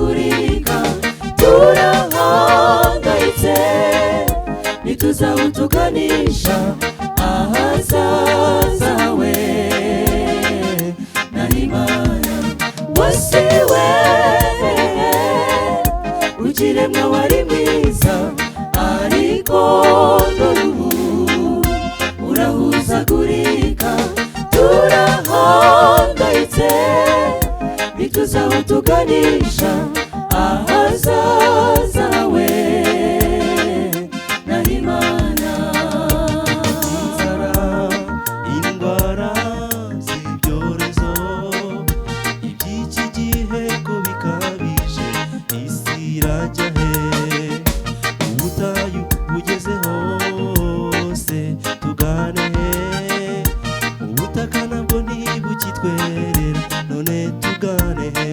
turahuzagurika turahangayitse ntituzahutuganisha ahazaza hawe n'Imana wasiwe ukiremwa wari mwiza ariko dore ubu urahuzagurika turahangayitse ntituzahutuganisha ahazaza hawe n'Imana inzara indwara z'ibyorezo iby'iki gihe ko bikabije isi irajya he ubutayu bugeze hose tugane he ubutaka nabwo ntibukitwerera none tugane he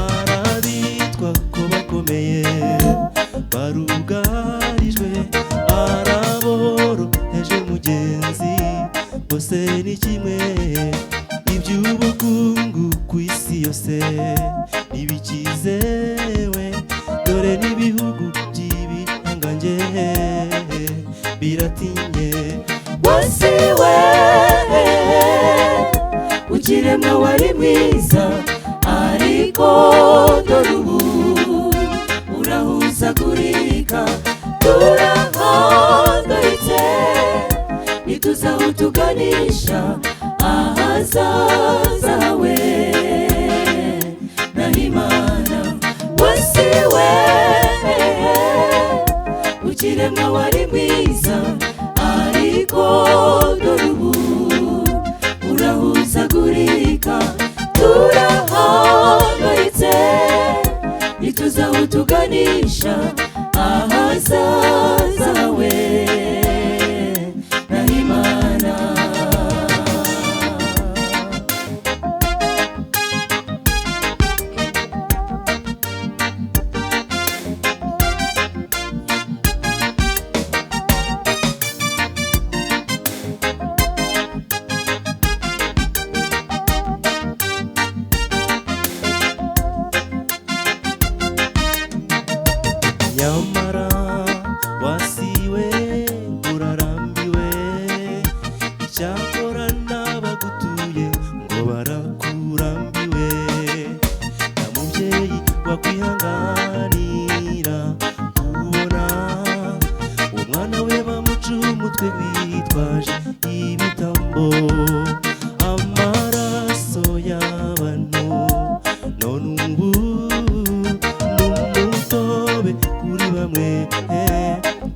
arabitwa ko bakomeye barugarijwe araboroheje mugenzi bose ni kimwe iby'ubukungu ku isi yose ntibikizewe dore n'ibihugu by'ibihangange biratinye wasiwe ukiremwa wari mwiza ariko dore ubu urahuzagurika turahangayitse ntituzahutuganisha ahazaza hawe n'Imana wasiwe ukiremwa wari mwiza ariko dore ubu urahuzagurika turahangayitse ntituzahutuganisha ahazaza hawe n'Imana nyamara wasiwe urarambiwe icyakora n'abagutuye ngo barakurambiwe nta mubyeyi wakwihanganira kubona umwana we bamuca umutwe bitwaje ibitambo amaraso y'abantu none ubu n'umutobe kuri bamwe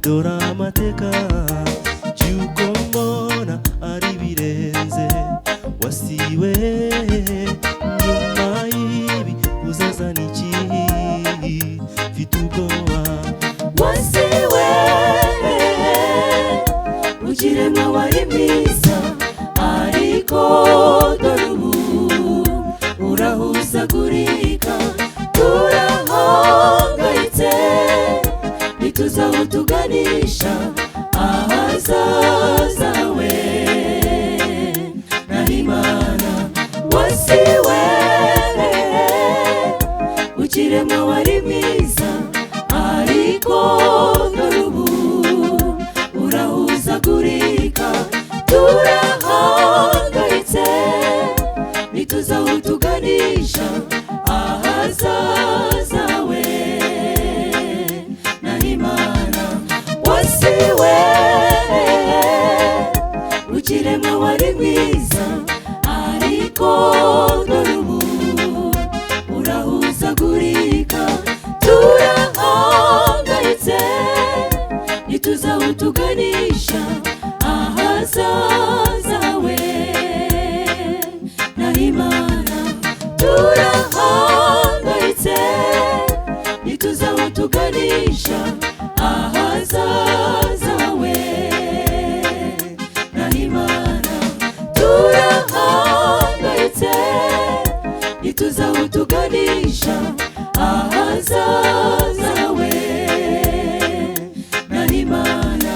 dore amateka y'uko mbona ari birenze wasiwe nyuma y'ibi uzazana iki mfite ubwoba wasiwe ukiremwa wari mwiza ariko dore ubu urahuzagurika turahangayitse ntituzahutuganisha ahazaza hawe n'Imana wasiwe ukiremwa wari mwiza ariko dore ubu urahuzagurika turahangayitse ntituzahutuganisha ahazaza hawe n'Imana wasiwe ukiremwa wari mwiza ariko dore ubu urahuzagurika turahangayitse ntituzahutuganisha ahazaza hawe n'Imana turahangayitse ntituzahutuganisha ahazaza hawe n'Imana turahangayitse ntituzahutuganisha ahazaza hawe n'Imana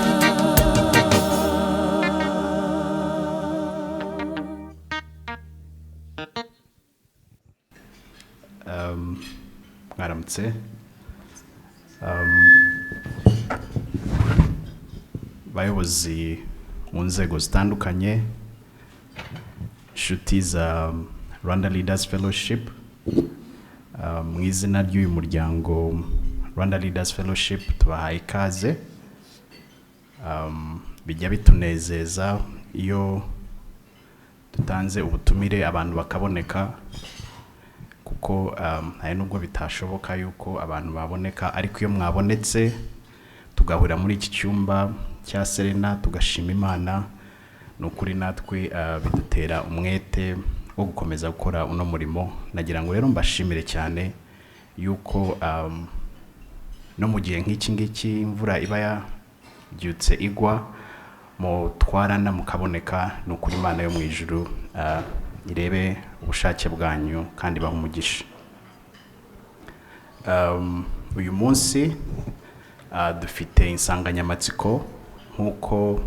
mwaramutse. Abayobozi mu nzego zitandukanye, inshuti za Rwanda Leaders Fellowship, mu izina ry'uyu muryango Rwanda Leaders Fellowship tubahaye ikaze. Bijya bitunezeza iyo dutanze ubutumire abantu bakaboneka, kuko hari nubwo bitashoboka yuko abantu baboneka, ariko iyo mwabonetse tugahurira muri iki cyumba cya Serena tugashima Imana, nukuri natwe bidutera umwete wo gukomeza gukora uno murimo. Nagira ngo rero mbashimire cyane yuko no mu gihe nk'iki ngiki imvura iba yabyutse igwa, mutwarana mukaboneka, nukuri Imana yo mu ijuru irebe ubushake bwanyu kandi baha umugisha. Uyu munsi dufite insanganyamatsiko nk'uko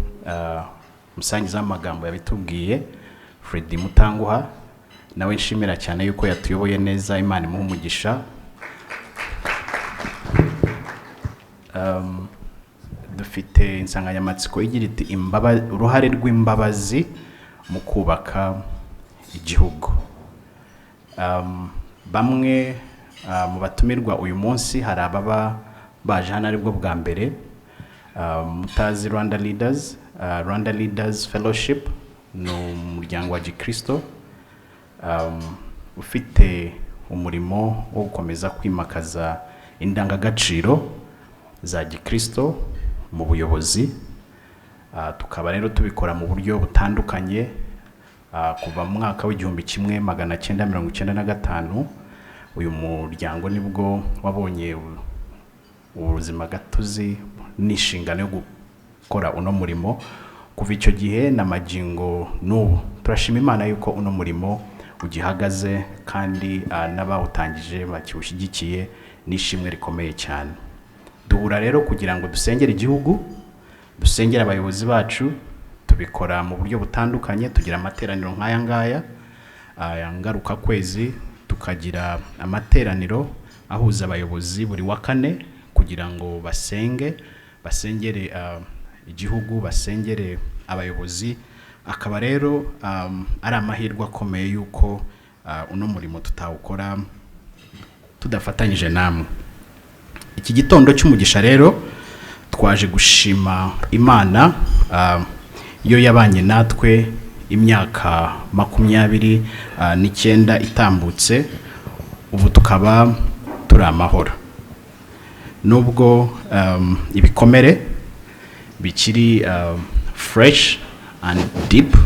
umusangiza w'amagambo yabitubwiye Freddy Mutanguha, nawe nshimira cyane yuko yatuyoboye neza, Imana imuha umugisha. Dufite insanganyamatsiko igira iti uruhare rw'imbabazi mu kubaka igihugu. Bamwe mu batumirwa uyu munsi hari ababa baje hano aribwo bwa mbere, mutazi Rwanda Leaders Fellowship ni umuryango wa Gikristo ufite umurimo wo gukomeza kwimakaza indangagaciro za Gikristo mu buyobozi. Tukaba rero tubikora mu buryo butandukanye, kuva mu mwaka w'1995 uyu muryango nibwo wabonye ubuzima gatozi n'inshingano yo gukora uno murimo. Kuva icyo gihe na magingo n'ubu turashima Imana yuko uno murimo ugihagaze, kandi n'abawutangije bakiwushyigikiye n'ishimwe rikomeye cyane. Duhura rero kugira ngo dusengere igihugu, dusengere abayobozi bacu. Tubikora mu buryo butandukanye, tugira amateraniro nk'aya ngaya ngaruka kwezi, tukagira amateraniro ahuza abayobozi buri wa kane kugira ngo basengere igihugu, basengere abayobozi. Akaba rero ari amahirwe akomeye yuko uno murimo tutawukora tudafatanyije namwe. Iki gitondo cy'umugisha rero twaje gushima Imana iyo yabanye natwe imyaka 29 itambutse, ubu tukaba turi amahoro. Nubwo ibikomere bikiri fresh and deep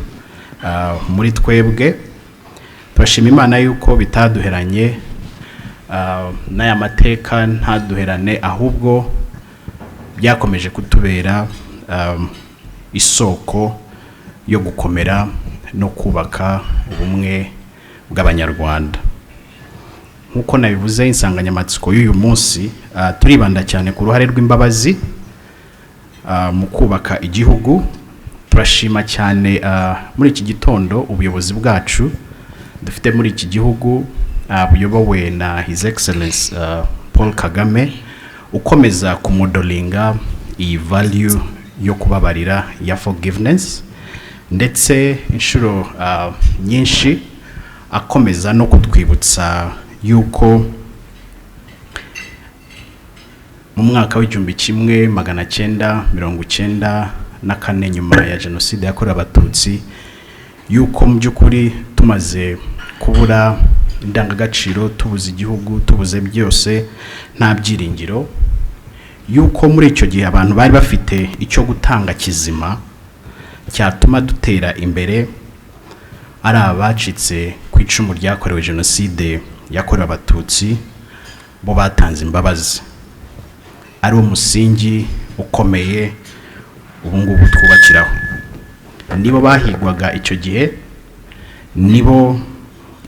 muri twebwe, turashima Imana yuko bitaduheranye n'aya mateka ntaduherane, ahubwo byakomeje kutubera isoko yo gukomera no kubaka ubumwe bw'Abanyarwanda. Nkuko nabivuze, insanganyamatsiko y'uyu munsi turibanda cyane ku ruhare rw'imbabazi mu kubaka igihugu. Turashima cyane muri iki gitondo ubuyobozi bwacu dufite muri iki gihugu buyobowe na His Excellence Paul Kagame, ukomeza kumudolinga iyi value yo kubabarira ya forgiveness, ndetse inshuro nyinshi akomeza no kutwibutsa yuko mu mwaka w'1994 nyuma ya jenoside yakorewe Abatutsi, yuko mu by'ukuri tumaze kubura indangagaciro, tubuze igihugu, tubuze byose, nta byiringiro, yuko muri icyo gihe abantu bari bafite icyo gutanga kizima cyatuma dutera imbere, ari abacitse ku icumu ryakorewe jenoside yakorewe Abatutsi, bo batanze imbabazi. Ari umusingi ukomeye ubu ngubu twubakiraho. Nibo bahigwaga icyo gihe, nibo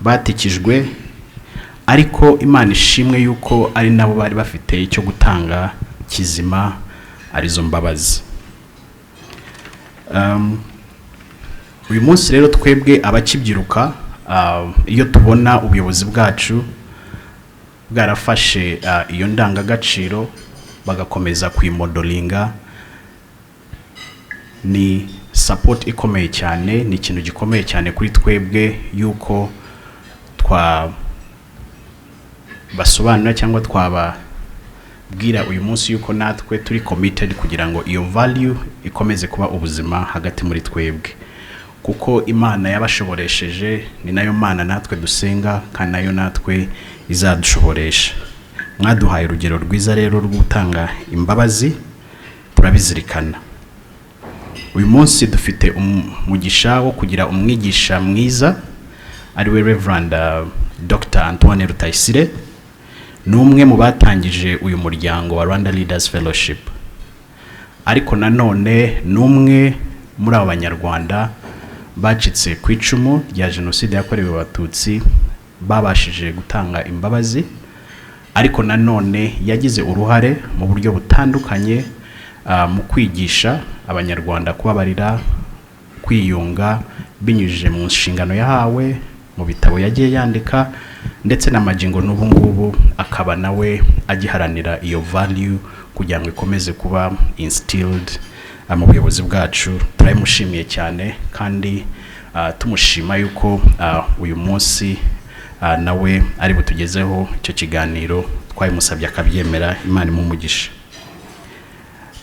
batikijwe, ariko Imana ishimwe yuko ari nabo bari bafite icyo gutanga kizima, arizo mbabazi. Uyu munsi rero twebwe abakibyiruka, iyo tubona ubuyobozi bwacu bwarafashe iyo ndangagaciro bagakomeza kuyimodelinga. Ni support ikomeye cyane, ni ikintu gikomeye cyane kuri twebwe yuko basobanura cyangwa twababwira uyu munsi yuko natwe turi committed kugira ngo iyo value ikomeze kuba ubuzima hagati muri twebwe, kuko Imana yabashoboresheje ni nayo Mana natwe dusenga kandi nayo natwe izadushoboresha. Mwaduhaye urugero rwiza rero rwo gutanga imbabazi, turabizirikana. Uyu munsi dufite umugisha wo kugira umwigisha mwiza ariwe Reverend Dr. Antoine Rutayisire, n'umwe mu batangije uyu muryango wa Rwanda Leaders Fellowship, ariko nanone n'umwe muri abo banyarwanda bacitse ku icumu rya jenoside yakorewe abatutsi babashije gutanga imbabazi, ariko nanone yagize uruhare mu buryo butandukanye mu kwigisha abanyarwanda kubabarira, kwiyunga binyujije mu nshingano yahawe, mu bitabo yagiye yandika, ndetse n'amagingo n'ubu ngubu akaba nawe agiharanira iyo value kugira ngo ikomeze kuba instilled mu buyobozi bwacu. Turayimushimiye cyane kandi tumushima yuko uyu munsi nawe ari butugezeho icyo kiganiro twayimusabye akabyemera. Imana imumugisha.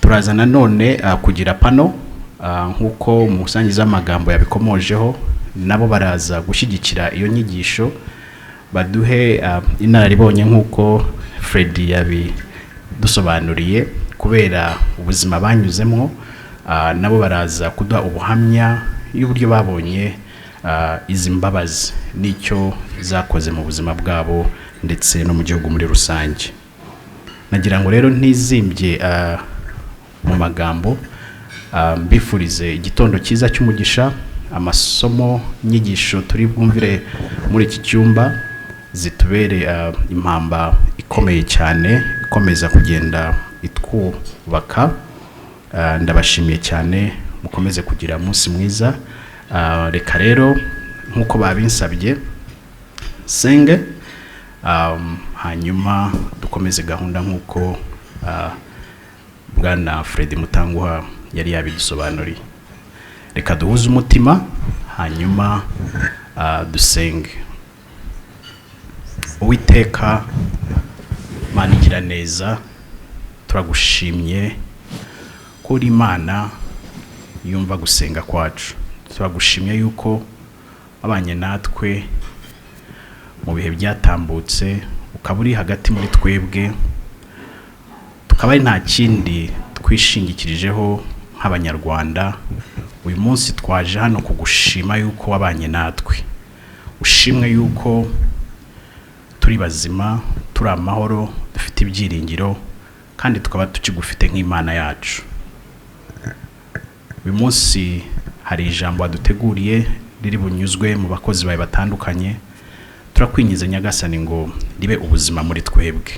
Turaza nanone kugira pano nk'uko umusangiza w'amagambo yabikomojeho, nabo baraza gushyigikira iyo nyigisho, baduhe inararibonye nk'uko Freddy yabidusobanuriye kubera ubuzima banyuzemo. Nabo baraza kuduha ubuhamya y'uburyo babonye izi mbabazi n'icyo zakoze mu buzima bwabo ndetse no mu gihugu muri rusange. Nagira ngo rero ntizimbye mu magambo, mbifurize igitondo cyiza cy'umugisha. Amasomo nyigisho turi bwumvire muri iki cyumba zitubere impamba ikomeye cyane ikomeza kugenda itwubaka. Ndabashimiye cyane, mukomeze kugira umunsi mwiza. Reka rero nk'uko babinsabye senge, hanyuma dukomeze gahunda nk'uko Bwana Freddy Mutanguha yari yabidusobanuriye. Reka duhuze umutima hanyuma dusenge. Uwiteka Mana igira neza, turagushimye kuri Imana yumva gusenga kwacu. Turagushimye yuko abanye natwe mu bihe byatambutse, ukaba uri hagati muri twebwe, tukaba nta kindi twishingikirijeho nk'abanyarwanda. Uyu munsi twaje hano kugushima yuko wabanye natwe. Ushimwe yuko turi bazima, turi amahoro, dufite ibyiringiro kandi tukaba tukigufite nk'Imana yacu. Uyu munsi hari ijambo waduteguriye riri bunyuzwe mu bakozi bawe batandukanye. Turakwingiza Nyagasani ngo ribe ubuzima muri twebwe.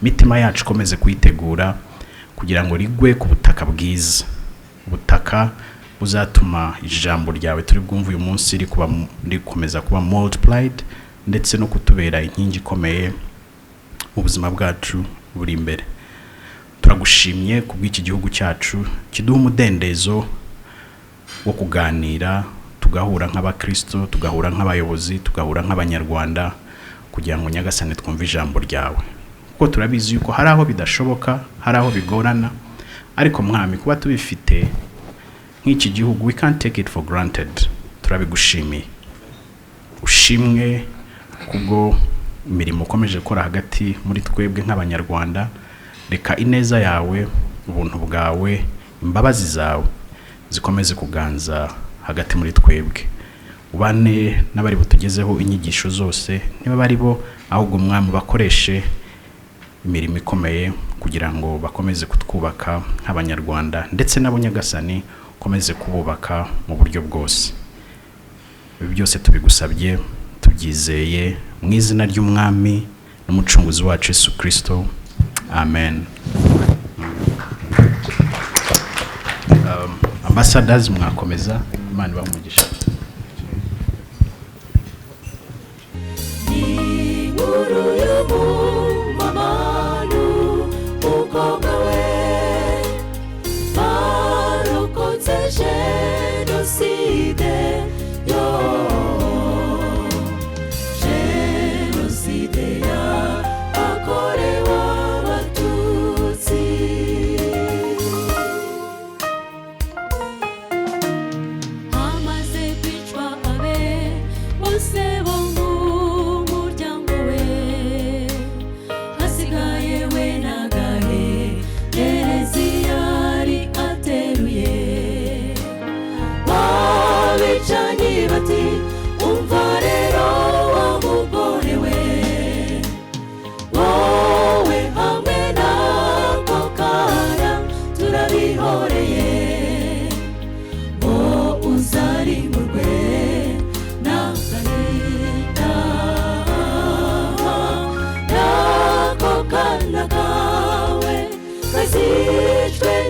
Mitima yacu komeze kuyitegura kugira ngo rigwe ku butaka bwiza, ubutaka buzatuma ijambo ryawe turi bwumva uyu munsi rikomeza kuba multiplied, ndetse no kutubera inkingi ikomeye mu buzima bwacu buri imbere. Turagushimye kubw'iki gihugu cyacu kiduha umudendezo wo kuganira, tugahura nk'abakristo, tugahura nk'abayobozi, tugahura nk'abanyarwanda kugira ngo Nyagasani twumve ijambo ryawe. Kuko turabizi yuko hari aho bidashoboka, hari aho bigorana, ariko Mwami kuba tubifite nk'iki gihugu, we can't take it for granted. Turabigushimiye. Ushimwe kubwo imirimo ukomeje gukora hagati muri twebwe nk'abanyarwanda. Reka ineza yawe, ubuntu bwawe, imbabazi zawe zikomeze kuganza hagati muri twebwe. Ubane n'abari butugezeho inyigisho zose, niba bari bo ahubwo Mwami bakoreshe imirimo ikomeye kugira ngo bakomeze kutwubaka nk'abanyarwanda, ndetse nabo Nyagasani ukomeze kububaka mu buryo bwose. Ibi byose tubigusabye tubyizeye mu izina ry'Umwami n'Umucunguzi wacu Yesu Kristo. Amen. Ambassadors mwakomeza. Imana ibahumugisha. Inkuru y'umuntu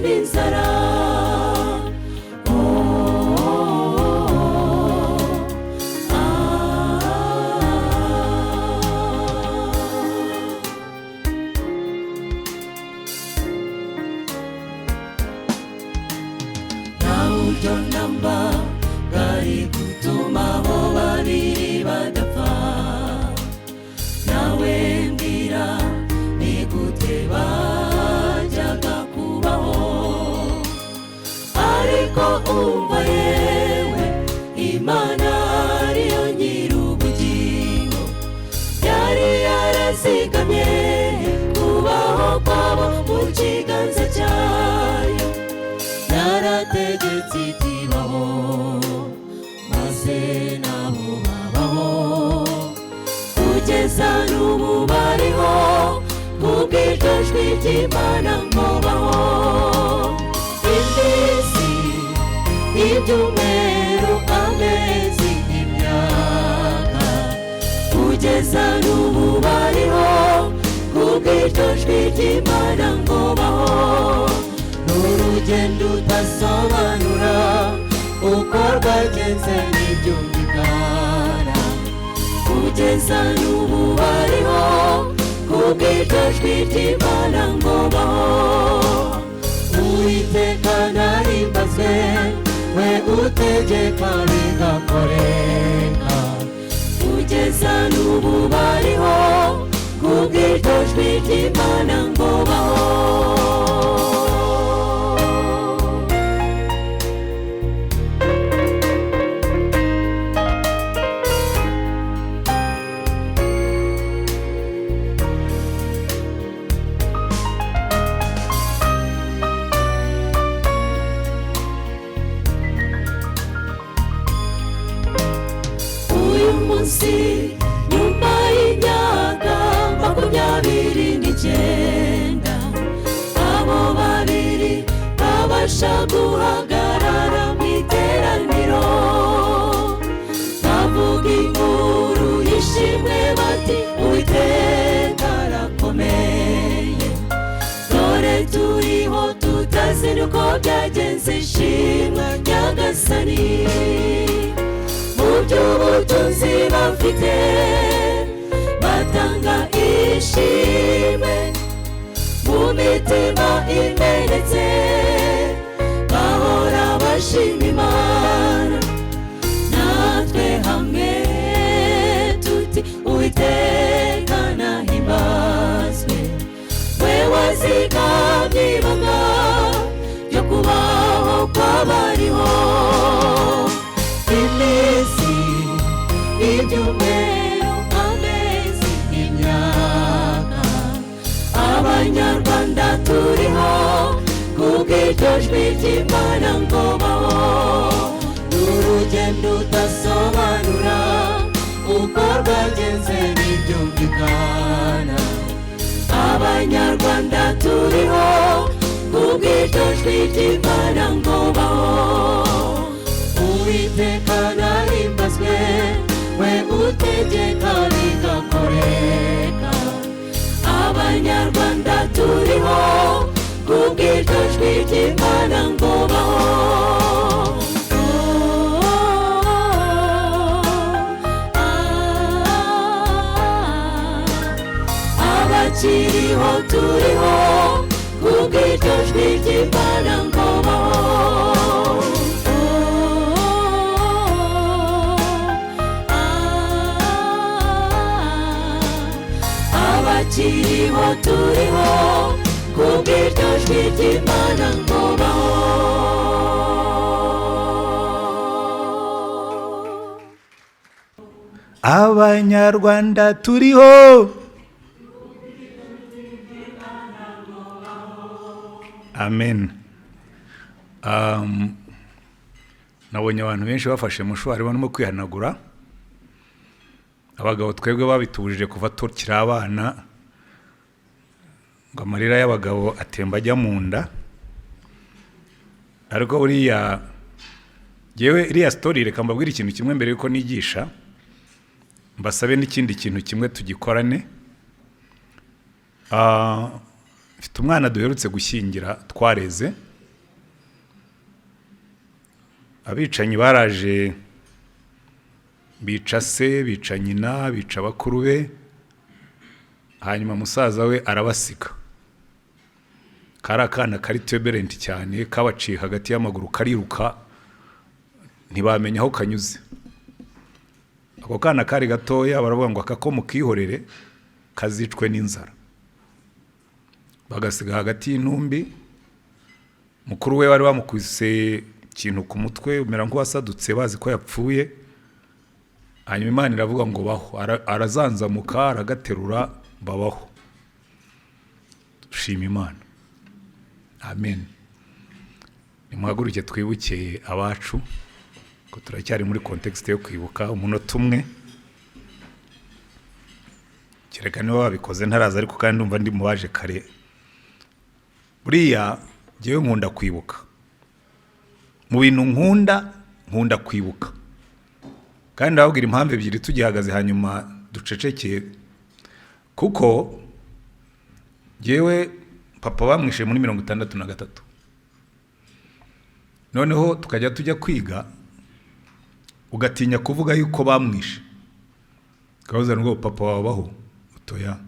n'inzara. Buryo namba bwari gutuma abo babiri badapfa. Nawe mbwira ni gute bajyaga kubaho. Ariko umva yewe, Imana ariyo nyir'ubugingo, yari yarazigamye kubaho kwabo mu kiganza cyayo. Yarategetse iti baho, maze nabo babaho, kugeza n'ubu bariho kubw'iryo jwi ry'Imana ngo baho. Iminsi, ibyumweru, amezi, imyaka, kugeza n'ubu bariho kubw'iryo jwi ry'Imana ngo baho. Urugendo utasobanura uko rwagenze n'ibyumvikana, kugeza n'ubu bariho kubw'iryo jwi ry'Imana ngo baho. Uwiteka nahimbazwe, we utegeka bigakoreka, kugeza n'ubu bariho kubw'iryo jwi ry'Imana ngo baho. Nyuma y'imyaka 29, abo babiri babasha guhagarara mu iteraniro, bavuga inkuru y'ishimwe bati Uwiteka arakomeye. Dore turiho tutazi nuko byagenze, ishimwa Nyagasani. Mu by'ubutunzi bafite batanga ishimwe, mu mitima imenetse bahora bashima Imana. Natwe hamwe tuti Uwiteka nahimbazwe, we wazigamye ibanga ryo kubaho kw'abariho. Iminsi, ibyumweru, amezi, imyaka, Abanyarwanda turiho kubw'iryo jwi ry'Imana ngo baho. N'urugendo utasobanura uko rwagenze n'ibyumvikana, Abanyarwanda turiho kubw'iryo jwi ry'Imana ngo baho. Uwiteka nahimbazwe, we utegeka bigakoreka, Abanyarwanda turiho kubw'iryo jwi ry'Imana ngo baho. Abakiriho turiho kubw'iryo jwi ry'Imana ngo baho. Abakiriho turiho kubw'iryo jwi ry'Imana ngo baho. Abanyarwanda turiho. Amen. Nabonye abantu benshi bafashe mushwari barimo kwihanagura. Abagabo twebwe babitubujije kuva tukiri abana, ngo amarira y'abagabo atemba ajya mu nda. Ariko uriya yewe iriya story reka mbabwire ikintu kimwe mbere yuko nigisha, mbasabe n'ikindi kintu kimwe tugikorane. Mfite umwana duherutse gushyingira twareze, abicanyi baraje bica se, bica nyina, bica bakuru be, hanyuma musaza we arabasiga. Kari akana kari tuberenti cyane, kabaciye hagati y'amaguru kariruka, ntibamenya aho kanyuze. Ako kana kari gatoya baravuga ngo akako mukihorere kazicwe n'inzara. Bagasiga hagati y'intumbi, mukuru we wari bamukubise ikintu ku mutwe umera nk'uwasadutse bazi ko yapfuye. Hanyuma Imana iravuga ngo baho, arazanzamuka aragaterura babaho. Dushima Imana. Amen. Nimuhaguruke twibuke abacu ko turacyari muri context yo kwibuka umunota umwe. Kereka niba babikoze ntaraza ariko kandi ndumva ndi mubaje kare. Buriya jewe nkunda kwibuka. Mu bintu nkunda kwibuka. Kandi ndababwira impamvu ebyiri tugihagaze hanyuma ducecekeye. Kuko jewe papa bamwishe muri 63. Noneho tukajya tujya kwiga ugatinya kuvuga yuko bamwishe. Kabuza ngo papa wabaho utoya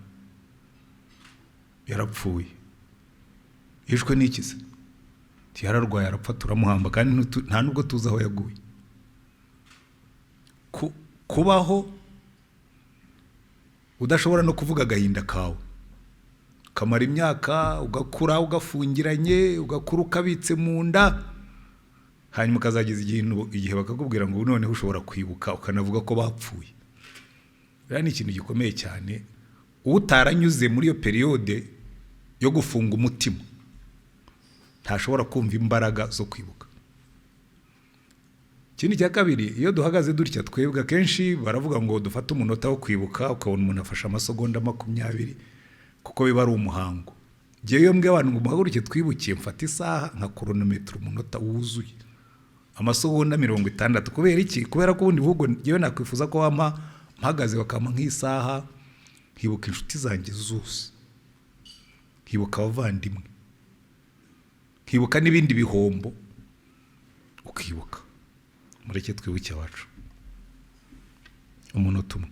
yarapfuye. Yishwe n'ikize. Yararwaye arapfa turamuhamba kandi nta nubwo tuzi aho yaguye. Kubaho udashobora no kuvuga agahinda kawe. Kamara imyaka ugakura ugafungiranye, ugakura ukabitse mu nda. Hanyuma ukazagiza igihe bakakubwira ngo noneho ushobora kwibuka ukanavuga ko bapfuye. Rero ni ikintu gikomeye cyane. Utaranyuze muri iyo periode yo gufunga umutima ntashobora kumva imbaraga zo kwibuka. Ikindi cya kabiri, iyo duhagaze dutya twebwe kenshi baravuga ngo dufate umunota wo kwibuka, ukabona umuntu afasha amasegonda 20 kuko biba ari umuhango. Jewe iyo mbwe abantu ngo muhaguruke twibukiye mfata isaha nka kronometero umunota wuzuye. Amasegonda 60. Kubera iki? Kubera ko ubundi vugo jewe nakwifuza ko wampa mpagaze bakama nk'isaha, hibuka inshuti zanjye zose, hibuka abavandimwe, hibuka n'ibindi bihombo, ukibuka. Mureke twibuke abacu umunota umwe.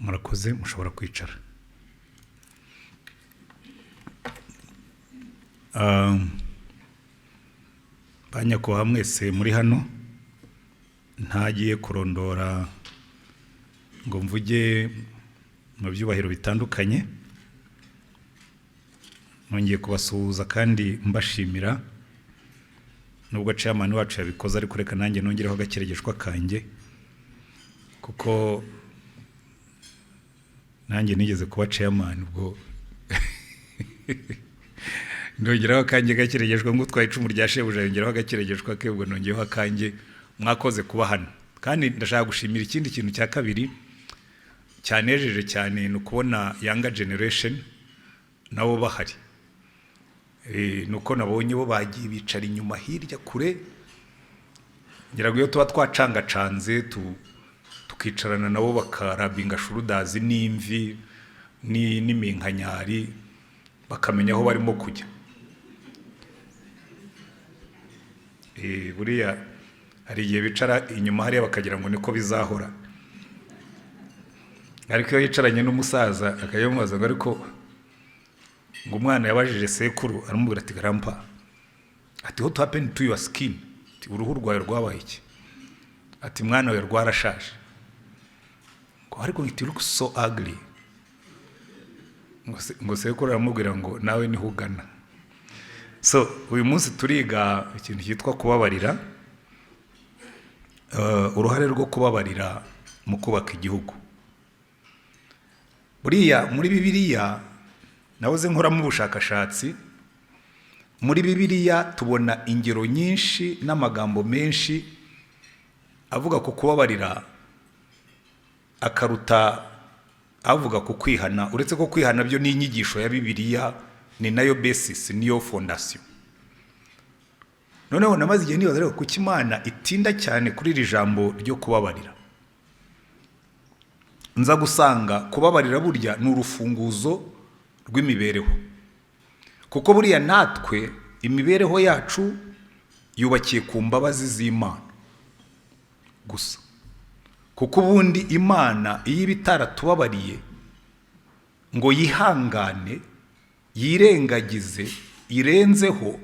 Murakoze, mushobora kwicara. Banyakubahwa mwese muri hano, ntagiye kurondora ngo mvuge mu byubahiro bitandukanye. Nongeye kubasuhuza kandi mbashimira. Nubwo chairman wacu yabikoze ariko reka nanjye nongereho agakeregeshwa kanjye, kuko nanjye nigeze kuba chairman ubwo ndongeraho akanjye gakeregeshwa ngo twaye icumu rya shebuja, yongeraho agakeregeshwa ke ubwo nongeyeho akanjye. Mwakoze kuba hano. Kandi ndashaka gushimira ikindi kintu cya kabiri cyanejeje cyane, no kubona younger generation nabo bahari. Nuko nabonye bo bagiye bicara inyuma hirya kure, ngira ngo iyo tuba twacangacanze tukicarana nabo bakarabinga shurudazi n'imvi n'iminkanyari bakamenya aho barimo kujya. Buriya hari igihe bicara inyuma hariya bakagira ngo niko bizahora, ariko iyo yicaranye n'umusaza akayamubaza ngo ariko ngo umwana yabajije sekuru, aramubwira ati grandpa, ati what happened to your skin? Ati uruhu rwawe rwabaye iki? Ati mwana we rwarashaje. Ngo ariko it looks so ugly. ngo sekuru aramubwira ngo nawe niho ugana. So uyu munsi turiga ikintu cyitwa kubabarira, uruhare rwo kubabarira mu kubaka igihugu. Buriya muri Bibiliya nahoze nkoramo ubushakashatsi, muri Bibiliya tubona ingero nyinshi n'amagambo menshi avuga ku kubabarira akaruta avuga ku kwihana, uretse ko kwihana byo ni inyigisho ya Bibiliya, ni nayo basis, niyo fondation. Noneho namaze igihe nibaza rero kuki Imana itinda cyane kuri iri jambo ryo kubabarira. Nza gusanga kubabarira burya ni urufunguzo rw'imibereho, kuko buriya natwe imibereho yacu yubakiye ku mbabazi z'Imana gusa. Kuko ubundi Imana iyo ibitaratubabaririye ngo yihangane yirengagize irenzeho,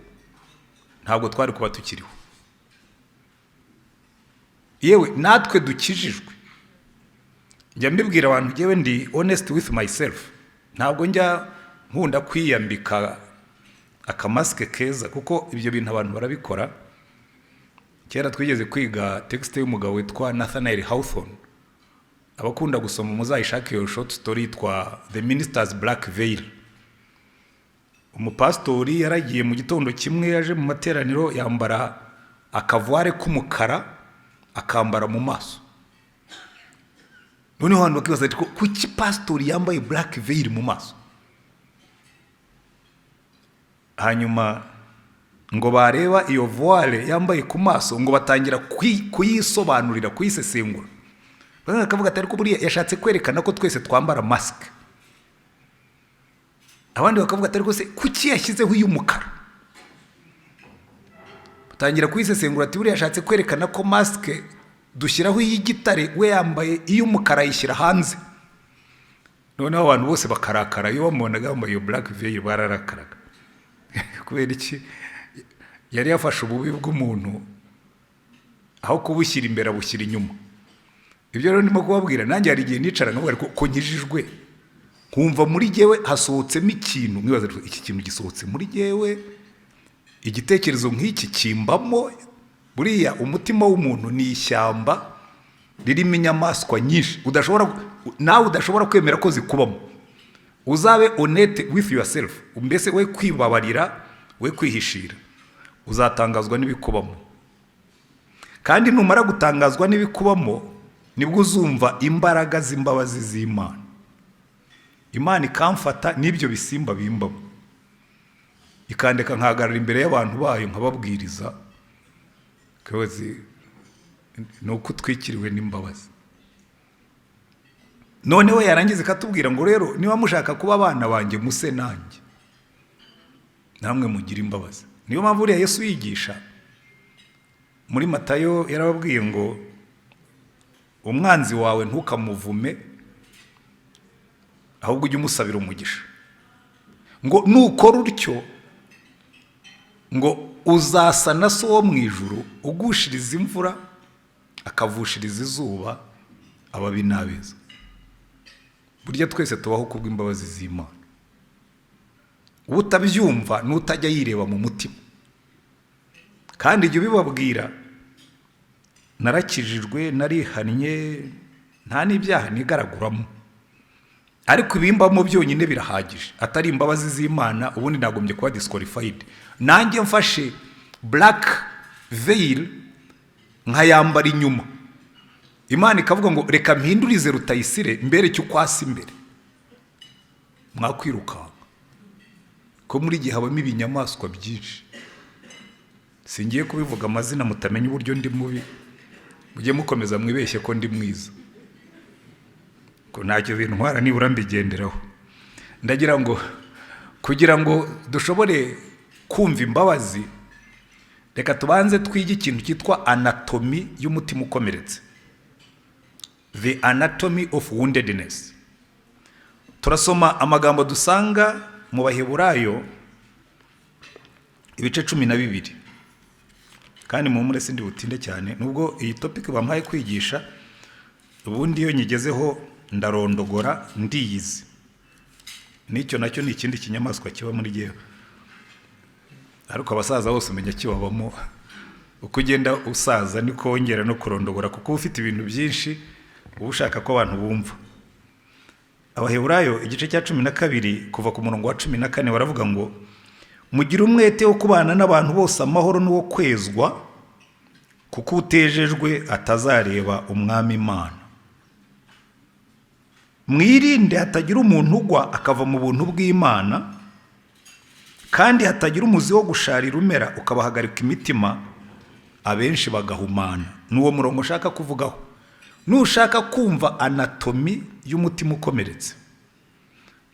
ntabwo twari kuba tukiriho. Yewe natwe dukijijwe, njya mbibwira abantu, njyewe ndi honest with myself, ntabwo njya nkunda kwiyambika akamasike keza, kuko ibyo bintu abantu barabikora. Kera twigeze kwiga texte y'umugabo witwa Nathaniel Hawthorne, abakunda gusoma muzayishake iyo short story yitwa The Minister's Black Veil. Umupastori yaragiye mu gitondo kimwe, yaje mu materaniro yambara akavware k'umukara akambara mu maso. Noneho abantu bakibaza ati kuki pastori yambaye black veil mu maso? Hanyuma ngo bareba iyo voile yambaye ku maso, ngo batangira kuyisobanurira, kuyisesengura. Bakavuga ati ariko buriya yashatse kwerekana ko twese twambara mask. Abandi bakavuga ati ariko se kuki yashyizeho iy'umukara? Batangira kuyisesengura ati buriya yashatse kwerekana ko mask dushyiraho iy'igitare, we yambaye iy'umukara yishyira hanze. Noneho abantu bose bakarakara, iyo bamubonaga yambaye iyo black veil bararakaraga. Kubera iki? Yari yafashe ububi bw'umuntu, aho kubushyira imbere abushyira inyuma. Ibyo rero ndimo kubabwira, nanjye hari igihe nicara nkavuga ko nkijijwe, nkumva muri jyewe hasohotsemo ikintu, nkibaza iki kintu gisohotse muri jyewe, igitekerezo nk'iki kimbamo. Buriya umutima w'umuntu ni ishyamba ririmo inyamaswa nyinshi nawe udashobora kwemera ko zikubamo. Uzabe honest with yourself, mbese we kwibabarira, we kwihishira, uzatangazwa n'ibikubamo. Kandi numara gutangazwa n'ibikubamo, nibwo uzumva imbaraga z'imbabazi z'Imana. Imana ikamfata n'ibyo bisimba bimbamo, ikandeka nkahagarara imbere y'abantu bayo nkababwiriza, kwezi nuko twikiriwe n'imbabazi. Noneho yarangiza ikatubwira ngo rero niba mushaka kuba abana banjye muse nanjye, namwe mugira imbabazi. Niyo mpamvu uriya Yesu yigisha muri Matayo yarababwiye ngo umwanzi wawe ntukamuvume, ahubwo ujye umusabira umugisha. Ngo nukora utyo, ngo uzasa na so wo mu ijuru ugushiriza imvura akavushiriza izuba ababi n'abeza. Burya twese tubaho kubw'imbabazi z'Imana. Utabyumva n'utajya yireba mu mutima. Kandi ibyo bibabwira, narakijijwe, narihannye, nta n'ibyaha nigaraguramo, ariko ibimbamo byonyine birahagije. Atari imbabazi z'Imana ubundi nagombye kuba disqualified. Nanjye mfashe black veil nkayambara inyuma, Imana ikavuga ngo reka mpindurize Rutayisire mbere cyo kwasi imbere, mwakwirukanka ko muri gihe habamo ibinyamaswa byinshi. Singiye kubivuga amazina mutamenya uburyo ndi mubi, mujye mukomeza mwibeshye ko ndi mwiza, ko ntacyo bintwara nibura mbigenderaho. Ndagira ngo kugira ngo dushobore kumva imbabazi, reka tubanze twige ikintu cyitwa anatomy y'umutima ukomeretse, the anatomy of woundedness. Turasoma amagambo dusanga mu Baheburayo ibice 12, kandi mu mure sindi butinde cyane, nubwo iyi topic bampaye kwigisha, ubundi iyo nyigezeho ndarondogora ndiyizi. n'icyo nacyo ni ikindi kinyamaswa kiba muri gihe, ariko abasaza bose umenya kibabamo. Uko ugenda usaza niko wongera no kurondogora, kuko ufite ibintu byinshi uba ushaka ko abantu bumva. Abaheburayo igice cya 12 kuva ku murongo wa 14 baravuga ngo mugire umwete wo kubana n'abantu bose amahoro n'uwo kwezwa, kuko utejejwe atazareba umwami Imana. Mwirinde hatagira umuntu ugwa akava mu buntu bw'Imana, kandi hatagira umuzi wo gusharira umera ukabahagarika imitima, abenshi bagahumana. N'uwo murongo ushaka kuvugaho. Nushaka kumva anatomi y'umutima ukomeretse,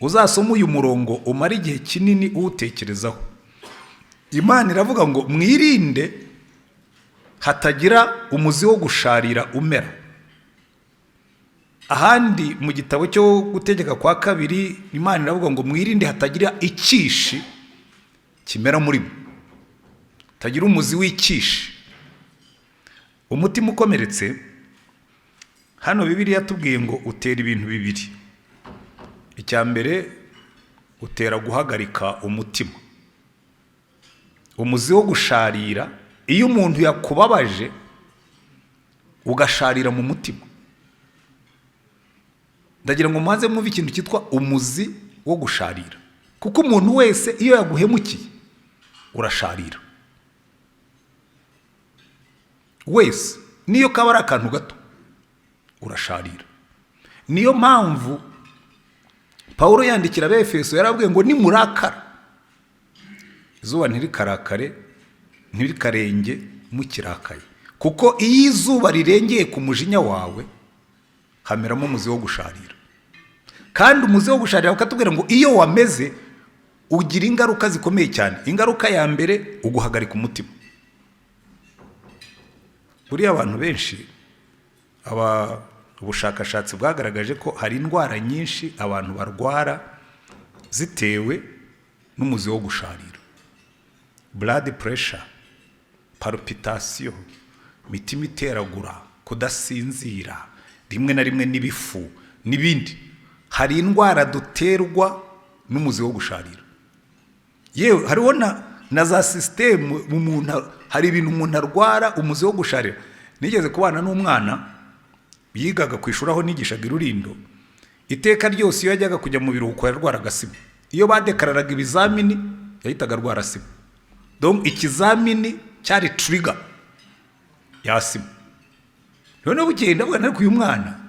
uzasoma uyu murongo umara igihe kinini uwutekerezaho. Imana iravuga ngo mwirinde hatagira umuzi wo gusharira umera. Ahandi mu gitabo cyo gutegeka kwa 2 Imana iravuga ngo mwirinde hatagira ikishi kimera muri mwe, hatagira umuzi w'ikishi. Umutima ukomeretse, hano Bibiliya yatubwiye ngo utera ibintu bibiri. Icya mbere utera guhagarika umutima. Umuzi wo gusharira, iyo umuntu yakubabaje ugasharira mu mutima. Ndagira ngo muhaze mwumve ikintu cyitwa umuzi wo gusharira, kuko umuntu wese iyo yaguhemukiye urasharira wese, niyo kaba ari akantu gato urasharira. Niyo mpamvu Pawulo yandikira Abefeso yarabwiye ngo nimurakara izuba ntirikarenge mukirakaye, kuko iyo izuba rirengeye ku mujinya wawe hameramo umuzi wo gusharira. Kandi umuzi wo gusharira ukatubwira ngo iyo wameze ugira ingaruka zikomeye cyane. Ingaruka ya mbere uguhagarika umutima. Buriya abantu benshi, ubushakashatsi bwagaragaje ko hari indwara nyinshi abantu barwara zitewe n'umuzi wo gusharira. Blood pressure, palpitation, mitima iteragura, kudasinzira, rimwe na rimwe n'ibifu n'ibindi. Hari indwara duterwa n'umuzi wo gusharira. Yewe hariho na za system umuntu, hari ibintu umuntu arwara umuzi wo gusharira. Nigeze kubana n'umwana yigaga kwishura aho nigishaga Irurindo. Iteka ryose iyo yajyaga kujya mu biruhuko yarwara gasima. Iyo badekararaga ibizamini yahitaga arwara sima. Donc ikizamini cyari trigger ya sima. None bugenda bwana ariko uyu mwana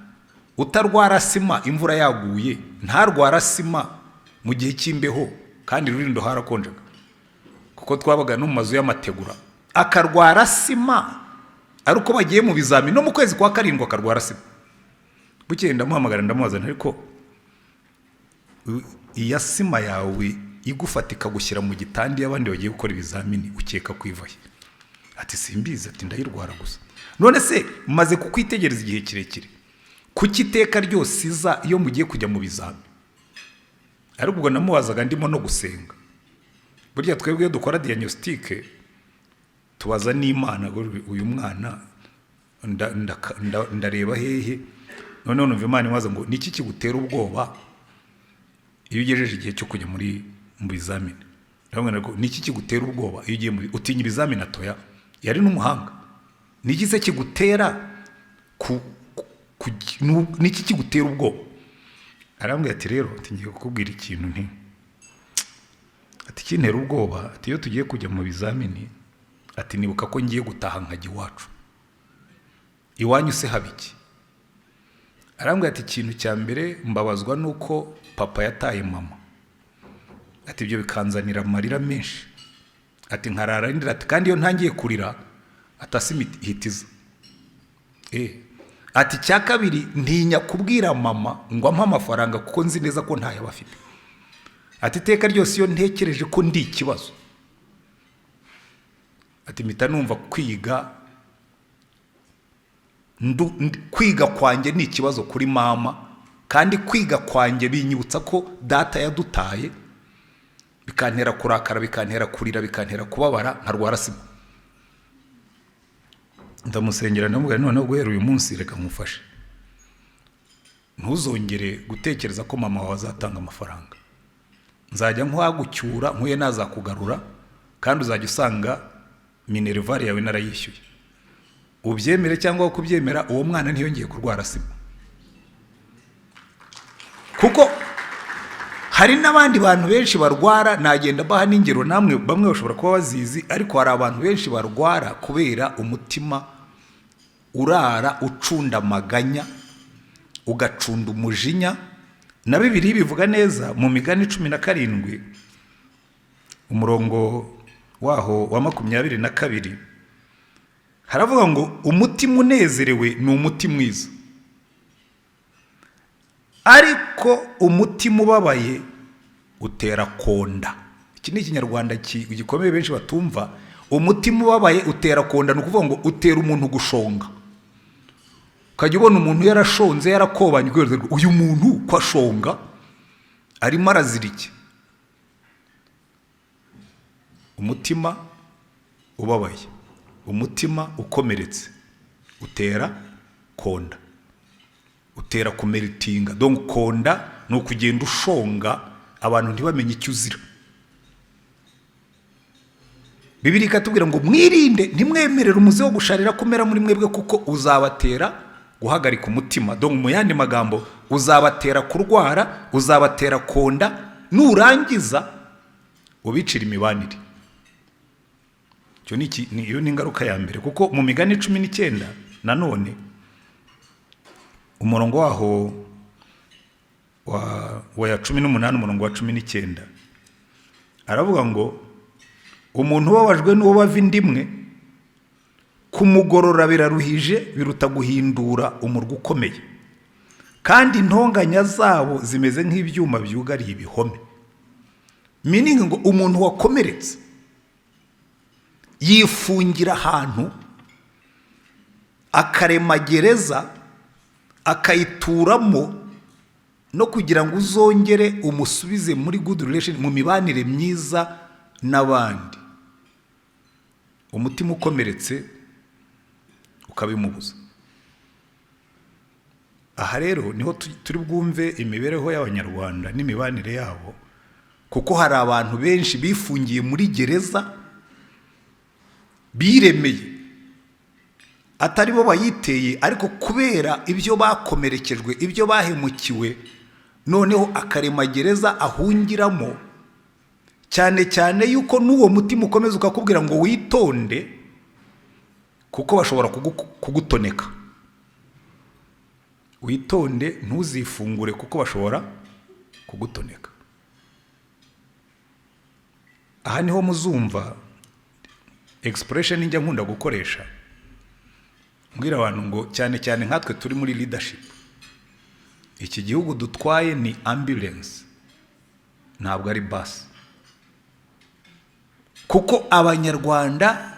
utarwara sima imvura yaguye, ntarwara sima mu gihe cy'imbeho, kandi Irurindo harakonjaga kuko twabaga no mu mazu y'amategura. Akarwara sima ari uko bagiye mu bizamini, no mu kwezi kwa 7 akarwara sima. Bukeye ndamuhamagara ndamubaza ariko iya sima yawe igufatika gushyira mu gitandi y'abandi bagiye gukora ibizamini ukeka kwivaye? Ati simbizi, ati ndayirwara gusa. None se maze kukwitegereza igihe kirekire, kuki iteka ryose iza iyo mugiye kujya mu bizamini? Ariko ubwo namubazaga ndimo no gusenga. Burya twebwe dukora diagnostic tubaza n'Imana, uyu mwana ndareba hehe. None numva Imana imaze ngo niki kigutera ubwoba iyo ugejeje igihe cyo kujya mu bizamini? Ndabona ngo niki kigutera ubwoba iyo ugiye utinya ibizamini? Atoya, yari n'umuhanga. Niki se kigutera niki kigutera ubwoba? Arambwira ati rero ngiye kukubwira ikintu nti ati kintera ubwoba, ati iyo tugiye kujya mu bizamini, ati nibuka ko ngiye gutaha nkajya iwacu. Iwanyu se habiki? Arambwira ati ikintu cya mbere mbabazwa nuko papa yataye mama, ati ibyo bikanzanira amarira menshi, ati nkarara ndira, ati kandi iyo ntangiye kurira atasimihitiza. Ati cya kabiri ntinya kubwira mama ngo ampa amafaranga kuko nzi neza ko ntayo bafite. Ati iteka ryose iyo ntekereje ko ndi ikibazo, ati mpita numva kwiga kwanjye ni ikibazo kuri mama, kandi kwiga kwanjye binyibutsa ko data yadutaye, bikantera kurakara, bikantera kurira, bikantera kubabara, nkarwara sima. Ndamusengera ndamubwira none guhera uyu munsi reka nkufashe, ntuzongere gutekereza ko mama wawe azatanga amafaranga. nzajya nkwagucyura nkuye nazakugarura kandi uzajya usanga minervari yawe narayishyuye. Ubyemere cyangwa kubyemera, uwo mwana ntiyongeye kurwara sima. Kuko hari n'abandi bantu benshi barwara, nagenda baha n'ingero namwe bamwe bashobora kuba bazizi, ariko hari abantu benshi barwara kubera umutima urara ucunda amaganya, ugacunda umujinya. Na Bibiliya bivuga neza mu Migani 17 umurongo waho wa 22 haravuga ngo umutima unezerewe ni umutima mwiza, ariko umutima ubabaye utera konda. Iki ni ikinyarwanda gikomeye benshi batumva. Umutima ubabaye utera konda, ni ukuvuga ngo utera umuntu gushonga. Ukajya ubona umuntu yarashonze yarakobanye, uyu muntu ko ashonga arimo arazira iki? Umutima ubabaye, umutima ukomeretse utera konda, utera kumeritinga. Donc konda ni ukugenda ushonga abantu ntibamenye icyo uzira. Bibiliya ikatubwira ngo mwirinde ntimwemerere umuze wo gusharira kumera muri mwebwe, kuko uzabatera guhagarika umutima. Donc mu yandi magambo, uzabatera kurwara, uzabatera konda, nurangiza ubicira imibanire. Iyo ni ingaruka ya mbere. Kuko mu Migani 19 nanone umurongo waho wa 18 umurongo wa 19 aravuga ngo umuntu ubabajwe n'uwo bava indimwe, kumugorora biraruhije biruta guhindura umurwa ukomeye, kandi intonganya zabo zimeze nk'ibyuma byugariye ibihome. Meaning ngo umuntu wakomeretse yifungira ahantu akarema gereza akayituramo, no kugira ngo uzongere umusubize muri good relation, mu mibanire myiza n'abandi. Umutima ukomeretse ukabimubuza. Aha rero niho turi bwumve imibereho y'Abanyarwanda n'imibanire yabo, kuko hari abantu benshi bifungiye muri gereza biremeye, atari bo bayiteye, ariko kubera ibyo bakomerekejwe, ibyo bahemukiwe, noneho akarema gereza ahungiramo. Cyane cyane yuko n'uwo mutima ukomeza ukakubwira ngo witonde, kuko bashobora kugutoneka. Witonde ntuzifungure kuko bashobora kugutoneka. Aha niho muzumva expression njya nkunda gukoresha, mbwira abantu ngo cyane cyane nkatwe turi muri leadership, iki gihugu dutwaye ni ambulance, ntabwo ari bus. Kuko Abanyarwanda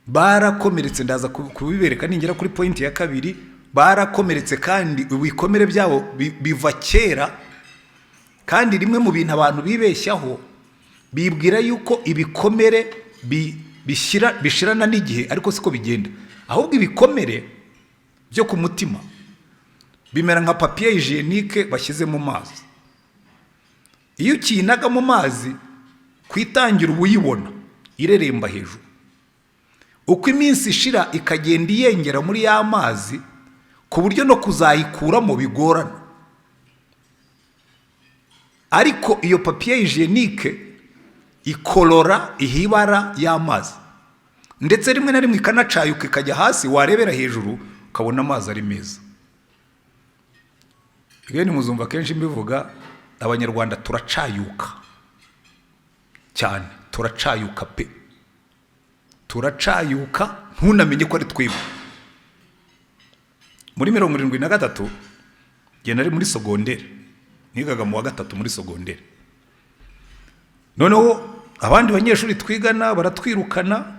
barakomeretse, ndaza kubibereka ningera kuri point ya 2. Barakomeretse kandi ibikomere byabo biva kera, kandi rimwe mu bintu abantu bibeshyaho bibwira yuko ibikomere bishirana n'igihe, ariko siko bigenda. Ahubwo ibikomere byo ku mutima bimera nka papier hygienique bashyize mu mazi. Iyo ukinaga mu mazi kwitangira ubuyibona ireremba hejuru, uko iminsi ishira ikagenda iyengera muri ya mazi, ku buryo no kuzayikuramo bigorana. Ariko iyo papier hygienique ikolora ihibara y'amazi, ndetse rimwe na rimwe ikanacayuka ikajya hasi, warebera hejuru ukabona amazi ari meza. Igeni muzumva kenshi mbivuga, Abanyarwanda turacayuka cyane, turacayuka pe, turacayuka ntunamenye ko ari twebwe. Muri 73 gihe nari muri sogondere, nigaga mu wa 3 muri sogondere. Noneho abandi banyeshuri twigana baratwirukana.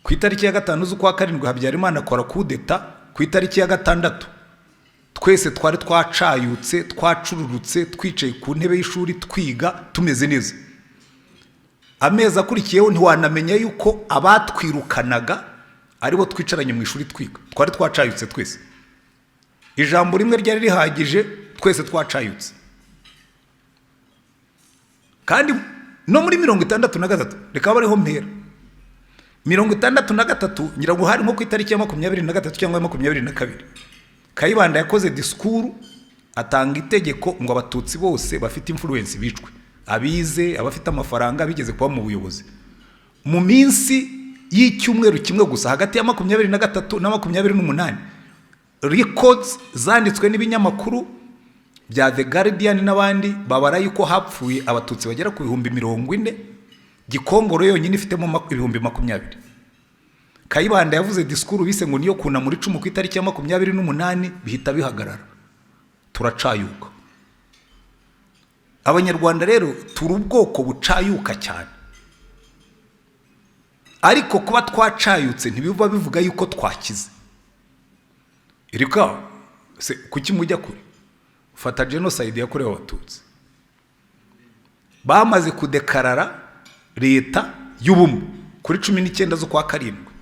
Ku itariki ya 5 z'ukwa 7 Habyarimana akora kudeta. Ku itariki ya 6 twese twari twacayutse, twacururutse, twicaye ku ntebe y'ishuri twiga tumeze neza. Amezi akurikiyeho ntiwanamenya yuko abatwirukanaga aribo twicaranye mu ishuri twiga. Twari twacayutse twese, ijambo rimwe ryari rihagije, twese twacayutse. kandi no muri 63 reka bariho mpera 63 ngira ngo hari nko ku itariki ya 23 cyangwa 22 Kayibanda yakoze disikuru atanga itegeko ngo abatutsi bose bafite influence bicwe, abize, abafite amafaranga bigeze kuba mu buyobozi. Mu minsi y'icyumweru kimwe gusa hagati ya 23 na 28 records zanditswe n'ibinyamakuru bya The Guardian n'abandi babara yuko hapfuye abatutsi bagera ku 40,000, Gikongoro yonyine ifitemo 20,000. Kayibanda yavuze disikuru bise ngo niyo kuna muri 10 ku itariki ya 28 bihita bihagarara, turacayuka. Abanyarwanda rero turi ubwoko bucayuka cyane, ariko kuba twacayutse ntibivuga bivuga yuko twakize. Irika se kuki mujya kure? Fata genocide yakorewe abatutsi, bamaze kudekarara leta y'ubumwe kuri 19 z'ukwa karindwi.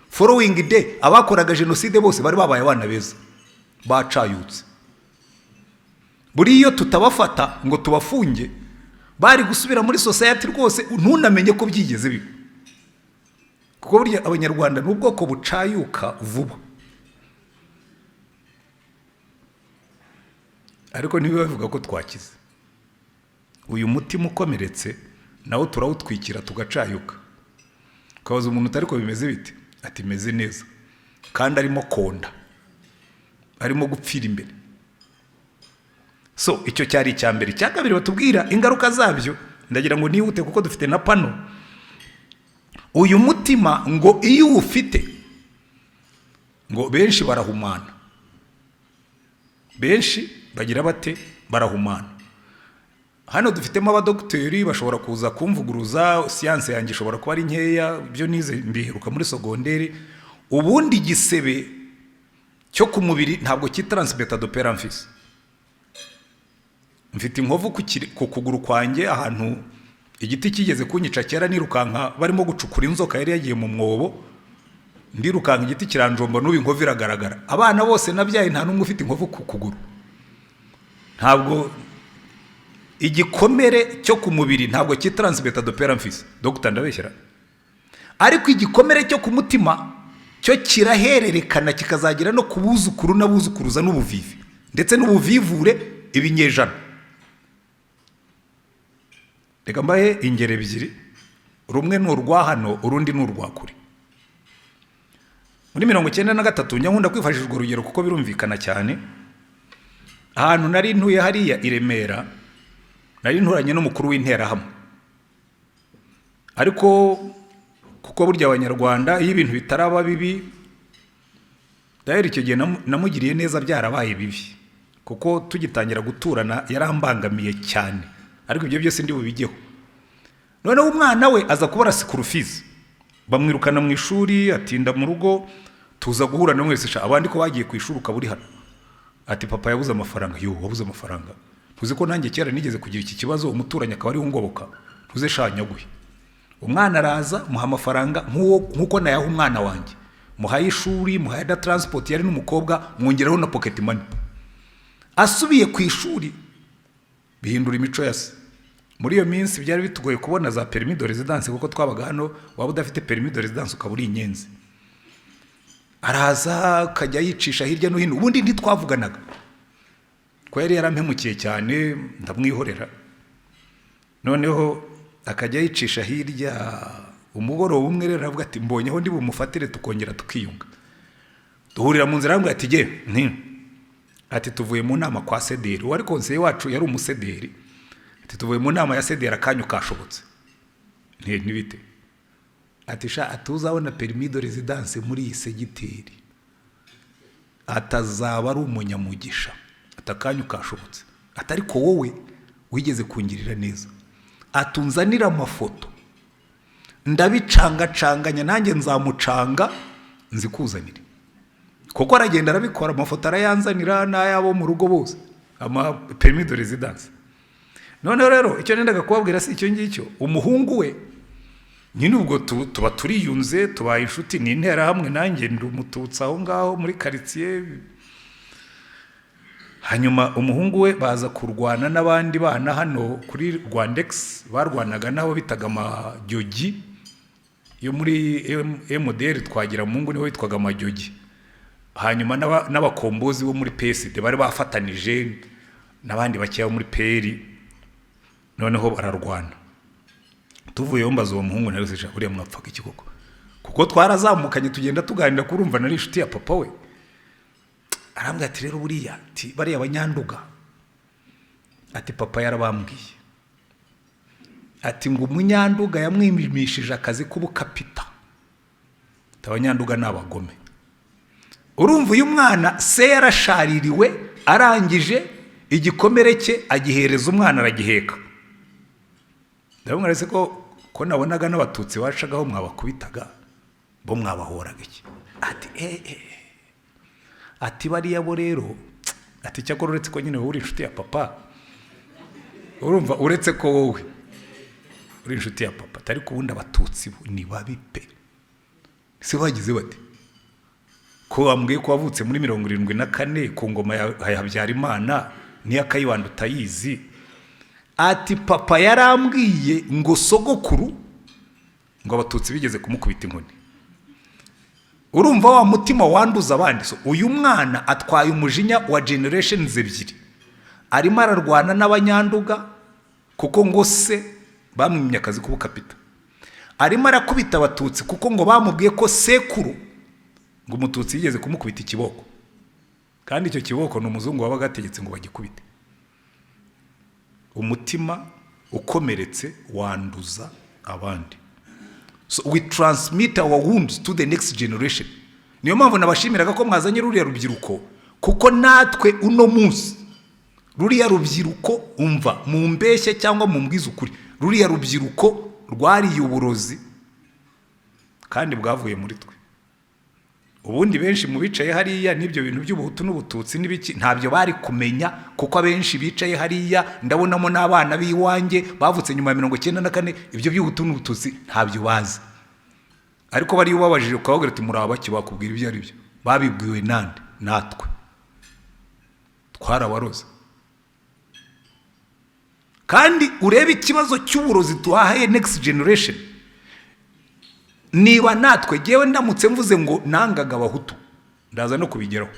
Following day abakoraga genocide bose bari babaye abana beza bacayutse. Buri iyo tutabafata ngo tubafunge bari gusubira muri society rwose ntunamenye ko byigeze bibi, kuko burya abanyarwanda n'ubwoko bucayuka vuba. Ariko niba bavuga ko twakize, uyu mutima ukomeretse nawo turawutwikira tugacayuka. Kabaza umuntu utari ko bimeze bite, ati meze neza, kandi arimo konda, arimo gupfira imbere. So icyo cyari icyambere. Cyakabiri batubwira ingaruka zabyo, ndagira ngo nihute kuko dufite na pano. Uyu mutima ngo iyo ufite ngo benshi barahumana, benshi bagira bate barahumana. Hano dufitemo abadokiteri bashobora kuza kumvuguruza, siyanse yanjye ishobora kuba ari nkeya, ibyo nize mbiheruka muri sogonderi. Ubundi gisebe cyo ku mubiri ntabwo kitaransbeta do peramfis. Mfite inkovu ku kuguru kwanjye ahantu igiti kigeze kunyica kera nirukanka barimo gucukura inzoka yari yagiye mu mwobo, ndirukanka igiti kiranjomba n'ubu inkovu iragaragara. Abana bose nabyaye nta numwe ufite inkovu ku kuguru. Ntabwo igikomere cyo ku mubiri ntabwo kitaransbeta do peramfis, Dr. ndabeshyira. Ariko igikomere cyo ku mutima cyo kirahererekana kikazagira no kubuzukuru n'abuzukuruza n'ubuvivi ndetse n'ubuvivure ibinyejana. Reka mbahe ingero ebyiri, rumwe ni urwa hano urundi ni urwa kure. Muri 1993 nyankunda kwifashishwa urugero kuko birumvikana cyane. Ahantu nari ntuye hariya i Remera, nari nturanye n'umukuru w'interahamwe. Ariko kuko burya abanyarwanda iyo ibintu bitaraba bibi, dahera icyo gihe namugiriye neza byarabaye bibi, kuko tugitangira guturana yarambangamiye cyane. Ariko ibyo byose ndi bubigeho. Noneho umwana we aza kubara sikurufizi, bamwirukana mu ishuri, atinda mu rugo, tuza guhura na mwese abandi ko bagiye ku ishuri ukaburi hano. Ati papa yabuze amafaranga. Yo wabuze amafaranga? Tuzi ko nanjye kera nigeze kugira iki kibazo, umuturanye akaba ari ungoboka. Tuze shanyaguye. Umwana araza muha amafaranga nkuko nayaha umwana wanjye. Muhaye ishuri, muhaye da transport, yari n'umukobwa, mwongeraho na pocket money. Asubiye ku ishuri bihindura imico yase. Muri iyo minsi byari bitugoye kubona za permis de residence kuko twabaga hano, waba udafite permis de residence ukaba uri inyenzi. Araza kajya yicisha hirya no hino, ubundi ntitwavuganaga ko yari yarampemukiye cyane, ndamwihorera. Noneho akajya yicisha hirya, umugoroba umwe rero aravuga ati mbonyeho ndi bumufatire tukongera tukiyunga. Duhurira mu nzira aramubwira ati ge ati tuvuye mu nama kwa sederi, wari konseye wacu yari umusederi. Ati tuvuye mu nama ya sederi akanyu kashobotse. Ntibite. Ati sha atuzabona permis de residence muri iyi segiteri, atazaba ari umunyamugisha, atakanyu kashobotse. Atari ko wowe wigeze kungirira neza. Atunzanira amafoto, ndabicangacanganya nanjye nzamucanga nzikuzanire. Kuko aragenda arabikora, amafoto arayanzanira n'ayabo mu rugo bose, ama permis de residence. None rero icyo nendaga kubabwira si icyo ngicyo, umuhungu we nyine ubwo tuba turiyunze, tubaye inshuti, ni intera hamwe, nanjye ndi umututsi aho ngaho muri quartier. hanyuma umuhungu we baza kurwana n'abandi bana hano kuri Rwandex barwanaga nabo bitaga amajyogi yo muri MDR twagira mungu niho yitwaga amajyogi. Hanyuma n'abakombozi bo muri PSD bari bafatanije n'abandi bakiya muri PL, noneho bararwana. Tuvuyeho mbaza uwo muhungu narisha uriya mwapfaga iki koko, kuko twarazamukanye tugenda tuganira kurumva nari inshuti ya papa we. Arambwira ati rero buriya ati bariya abanyanduga ati papa yarabambwiye ati ngo umunyanduga yamwimimishije akazi k'ubukapita, abanyanduga n'abagome. Urumva uyu mwana se yarashaririwe, arangije igikomere cye agihereza umwana aragiheka. Ndabona rese ko nabonaga n'abatutsi bacagaho mwabakubitaga bo mwabahoraga iki. Ati ati bariya bo rero ati cyakora uretse ko nyine uri inshuti ya papa, urumva uretse ko wowe uri inshuti ya papa atari kubundi abatutsi ni babi pe. Se bagize bati ko wambwiye ko wavutse muri 74 ku ngoma ya Habyarimana ni akayibanda utayizi. Ati papa yarambwiye ngo sogokuru ngo abatutsi bigeze kumukubita inkoni. Urumva wa mutima wanduza abandi. So uyu mwana atwaye umujinya wa generations ebyiri, arimo ararwana n'abanyanduga kuko ngo se bamwimye akazi k'ubukapita, arimo arakubita abatutsi kuko ngo bamubwiye ko sekuru ngo umututsi yigeze kumukubita ikiboko, kandi icyo kiboko ni umuzungu wabaga ategetse ngo bagikubite. Umutima ukomeretse wanduza abandi. So we transmit our wounds to the next generation. Niyo mpamvu nabashimiraga ko mwazanye ruriya rubyiruko, kuko natwe uno munsi ruriya rubyiruko umva mu mbeshye cyangwa mu mbwiza ukuri, ruriya rubyiruko rwariye uburozi kandi bwavuye muri twe. Ubundi benshi mu bicaye hariya n'ibyo bintu by'ubuhutu n'ubututsi n'ibiki ntabyo bari kumenya, kuko abenshi bicaye hariya ndabonamo n'abana biwanjye bavutse nyuma ya 94, ibyo by'ubuhutu n'ubututsi ntabyo bazi. Ariko bari ubabajije ukavuga ati muri abaki bakubwira ibyo ari byo, babibwiwe nande? Natwe twarabaroza. Kandi urebe ikibazo cy'uburozi tuhaye next generation. Niba natwe jewe ndamutse mvuze ngo nangaga abahutu ndaza no kubigeraho,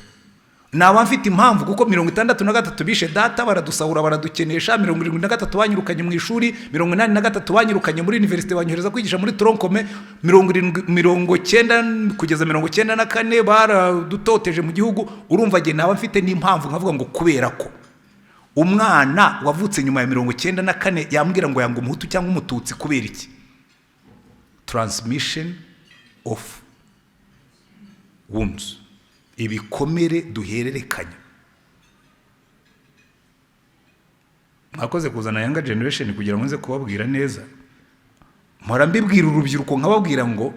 naba mfite impamvu, kuko 63 bishe data baradusahura baradukenesha, 73 banyirukanye mu ishuri, 83 banyirukanye muri university banyohereza kwigisha muri tronkome, 90 kugeza 94 baradutoteje mu gihugu. Urumva je naba mfite n'impamvu nkavuga ngo kubera ko umwana wavutse nyuma ya 94 yambwira ngo yanga umuhutu cyangwa umututsi kubera iki? Transmission of wounds, ibikomere duhererekanya. Mwakoze kuzana younger generation kugira ngo nze kubabwira neza. Mpora mbibwira urubyiruko nkababwira ngo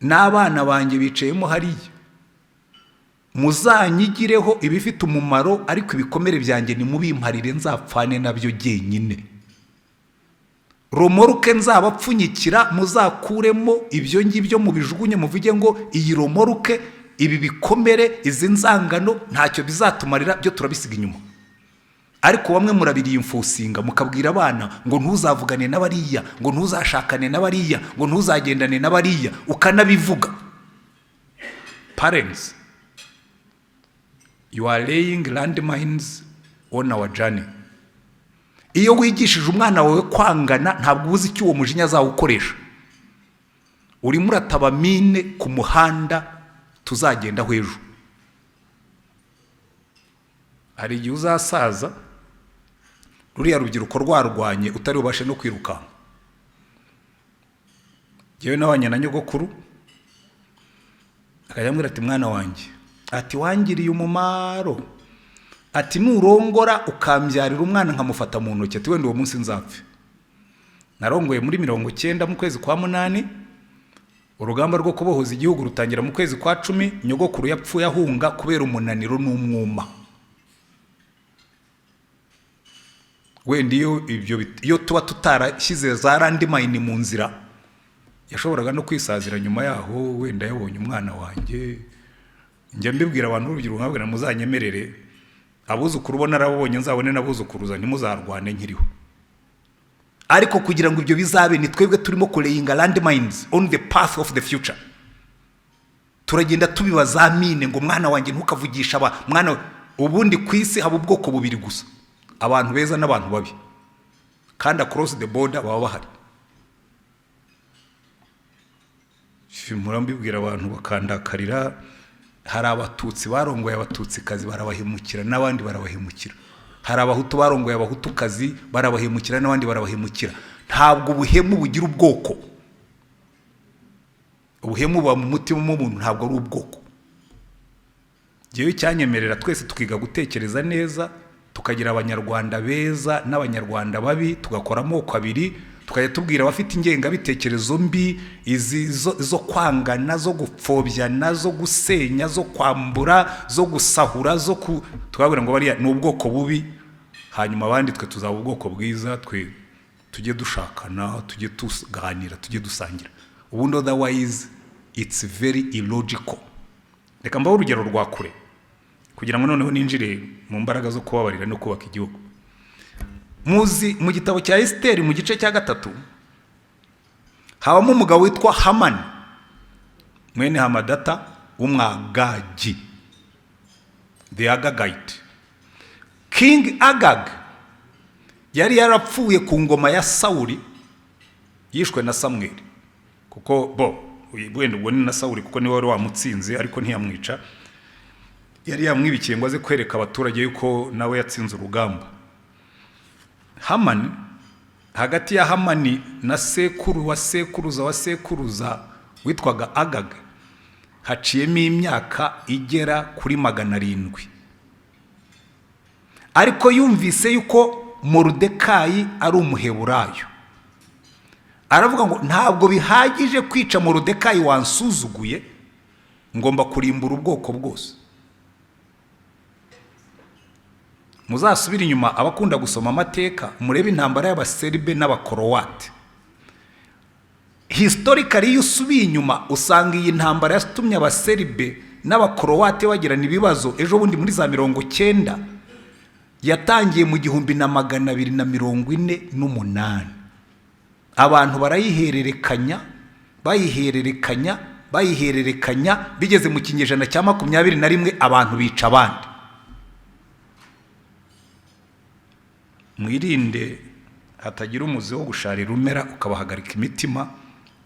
n'abana banjye bicayemo hariya, muzanyigireho ibifite umumaro, ariko ibikomere byanjye ni mubimparire nzapfane nabyo jyenyine. Romoruke nzabapfunyikira muzakuremo ibyo ngibyo mubijugunye muvuge ngo iyi romoruke, ibi bikomere, izi nzangano ntacyo bizatumarira, byo turabisiga inyuma. Ariko bamwe murabiriye imfusinga mukabwira abana ngo ntuzavugane n'abariya, ngo ntuzashakane n'abariya, ngo ntuzagendane n'abariya, ukanabivuga. Parents, you are laying landmines on our journey. Iyo wigishije umwana wawe kwangana ntabwo uzi icyo uwo mujinya azawukoresha. Urimo urataba mine ku muhanda tuzagenda hejuru. Hari igihe uzasaza ruriya rubyiruko rwarwanye utari ubashe no kwiruka. Jewe nabanye na nyogokuru akayambwira ati mwana wanjye, ati wangiriye umumaro, ati nurongora ukambyarira umwana nkamufata mu ntoki, ati wenda uwo munsi nzapfe. Narongoye muri 90 mu kwezi kwa 8, urugamba rwo kubohoza igihugu rutangira mu kwezi kwa 10, nyogokuru yapfuye ahunga kubera umunaniro n'umwuma. Wenda iyo tuba tutarashyize za landmine mu nzira, yashoboraga no kwisazira nyuma yaho, wenda yabonye umwana wanjye. Njye mbibwira abantu urubyiruko nkabwira muzanyemerere abuzukuru bo narabonye nzabone nabuzukuruza ntimuzarwane nkiriho. Ariko kugira ngo ibyo bizabe ni twebwe turimo kureyinga landmines on the path of the future. Turagenda tubibaza mine ngo mwana wanjye ntukavugisha mwana. Ubundi kwisi haba ubwoko bubiri gusa, abantu beza n'abantu babi, kandi across the border baba bahari. Murambibwira abantu bakandakarira, hari abatutsi barongoye abatutsikazi barabahemukira n'abandi barabahemukira, hari abahutu barongoye abahutukazi barabahemukira n'abandi barabahemukira. Ntabwo ubuhemu bugira ubwoko, ubuhemu buba mu mutima w'umuntu, ntabwo ari ubwoko. Jewe cyanyemerera twese tukiga gutekereza neza, tukagira abanyarwanda beza n'abanyarwanda babi, tugakora amoko abiri, tukajya tubwira abafite ingengabitekerezo mbi, zo kwangana, zo gupfobyana, zo gusenya, zo kwambura, zo gusahura, tukabwira ngo bariya ni ubwoko bubi, hanyuma abandi twe tuzaba ubwoko bwiza, twe tujye dushakana, tujye tuganira, tujye dusangira. Ubundi otherwise it's very illogical. Reka mbaho urugero rwa kure kugira ngo noneho ninjire mu mbaraga zo kubabarira no kubaka igihugu. Muzi mu gitabo cya Esteri mu gice cya 3 habamo umugabo witwa Hamani mwene Hamadata w'Umwagagi, the Agagite. King Agag yari yarapfuye ku ngoma ya Sawuli, yishwe na Samweli, kuko wenda ubwo ni na Sawuli kuko niwe wari wamutsinze ariko ntiyamwica, yari yamwibikiye ngo aze kwereka abaturage yuko nawe yatsinze urugamba. Hamani, hagati ya Hamani na sekuru wa sekuruza wa sekuruza witwaga Agag haciyemo imyaka igera kuri 700. Ariko yumvise yuko Moridekayi ari umuheburayo, aravuga ngo ntabwo bihagije kwica Moridekayi wansuzuguye, ngomba kurimbura ubwoko bwose. Muzasubira inyuma abakunda gusoma amateka murebe intambara y'Abaserbe n'Abakorowate. Historically yusubiye inyuma usanga iyi ntambara yatumye Abaserbe n'Abakorowate bagirana ibibazo. Ejo bundi muri za 90 yatangiye mu 1248. Abantu bayihererekanya bigeze mu kinyejana cya 21 abantu bica abandi. Mwirinde hatagira umuzi wo gusharira umera ukabahagarika imitima,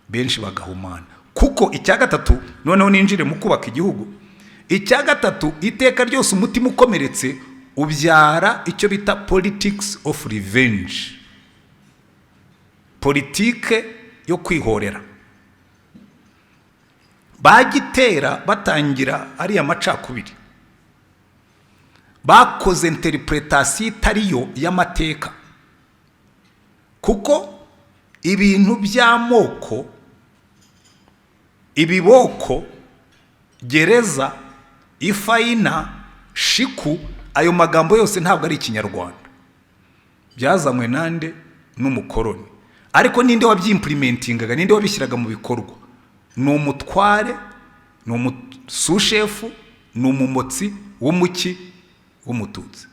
benshi bagahumana. Kuko icya 3 noneho ninjire mu kubaka igihugu, icya 3 iteka ryose umutima ukomeretse ubyara icyo bita politics of revenge, politike yo kwihorera. Bagitera batangira ari amacakubiri, bakoze interpretation itariyo y'amateka, kuko ibintu by'amoko, ibiboko, gereza, ifayina, shiku, ayo magambo yose ntabwo ari ikinyarwanda, byazanywe nande n'umukoroni. Ariko ninde wabyimplementingaga, ninde wabishyiraga mu bikorwa? Ni umutware, ni umusushefu, ni umumotsi w'umuki w'umututsi.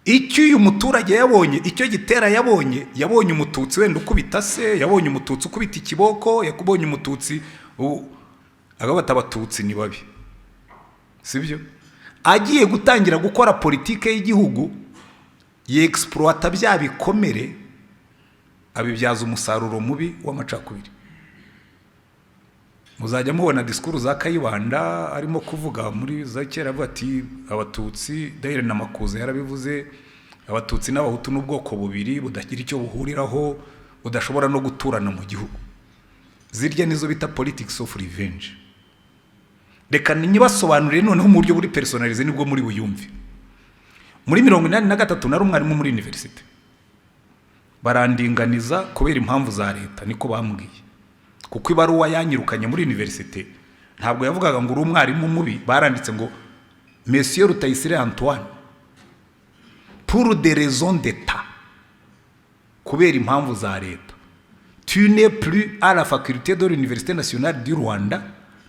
Icyo uyu muturage yabonye, icyo gitera yabonye umututsi wenda ukubita se, yabonye umututsi ukubita ikiboko, yakubonye umututsi agabata abatutsi ni babi, sibyo? Agiye gutangira gukora politike y'igihugu, yexploita bya bikomere, abibyaza umusaruro mubi w'amacakubiri. Muzajya mubona disikuru za Kayibanda arimo kuvuga muri za kera bati abatutsi, Daire na Makuza yarabivuze, abatutsi n'abahutu n'ubwoko bubiri budagira icyo buhuriraho, budashobora no guturana mu gihugu. Zirya nizo bita politics of revenge. Reka nibasobanurire noneho mu buryo buri personalize nibwo muri buyumve. Muri 83 nari umwarimu muri university, barandinganiza kubera impamvu za leta, niko bambwiye. Kuko ibaruwa yanyirukanye muri university ntabwo yavugaga ngo uri umwarimu mubi, baranditse ngo Monsieur Rutayisire Antoine, pour des raisons d'état, kubera impamvu za leta, tu n'es plus à la faculté de l'Université nationale du Rwanda,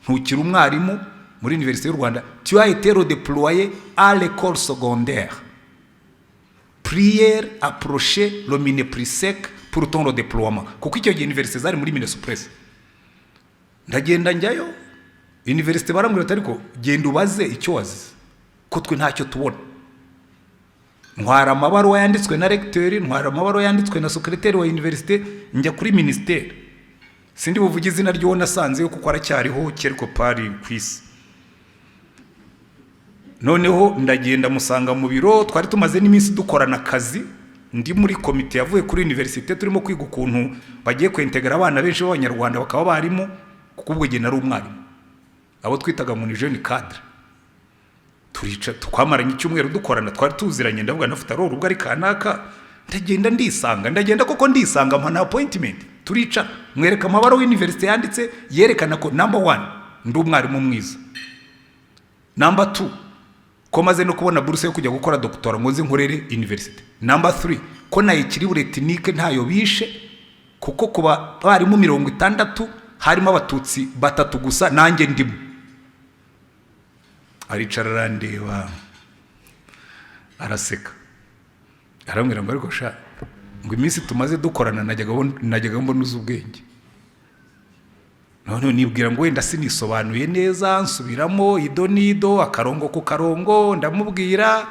ntukiri umwarimu muri université y'u Rwanda, tu as été redéployé à l'école secondaire. Prière approcher le mine plus sec pour ton redéploiement. Kuko icyo gihe université zari muri mine suppress. Ndagenda njyayo, université barambwira ati ariko genda ubaze icyo wazize, ko twe ntacyo tubona. Ntwara amabaruwa yanditswe na recteur, ntwara amabaruwa yanditswe na secrétaire wa université, njya kuri ministère. Sindi buvuge izina ryo nasanze yo kuko aracyariho kereko pari kwisi. Noneho ndagenda musanga mu biro, twari tumaze n'iminsi dukorana akazi, ndi muri komite yavuye kuri université turimo kwiga ukuntu bagiye kwintegra abana benshi b'abanyarwanda bakaba barimo, kuko ubwo gihe nari umwarimu. Abo twitaga mu jeune cadre. Turica twamaranye icyumweru dukorana, twari tuziranye, ndavuga nafuta roro ubwo ari kanaka, ndagenda ndisanga, ndagenda koko ndisanga mpana appointment. Turica mwereka amabaro y'university yanditse yerekana ko number 1 ndi umwarimu mwiza, number 2 ko maze no kubona buruse yo kujya gukora doctora ngo nkorere university, number 3 ko nayikiri bure technique ntayo bishe, kuko kuba bari mu 60 harimo abatutsi 3 gusa nanjye ndimo. Aricara arandeba araseka arambwira ngo ariko sha ngo iminsi tumaze dukorana najyaga mbona uzubwenge. None nibwira ngo wenda sinisobanuye neza, nsubiramo ido nido akarongo ku karongo, ndamubwira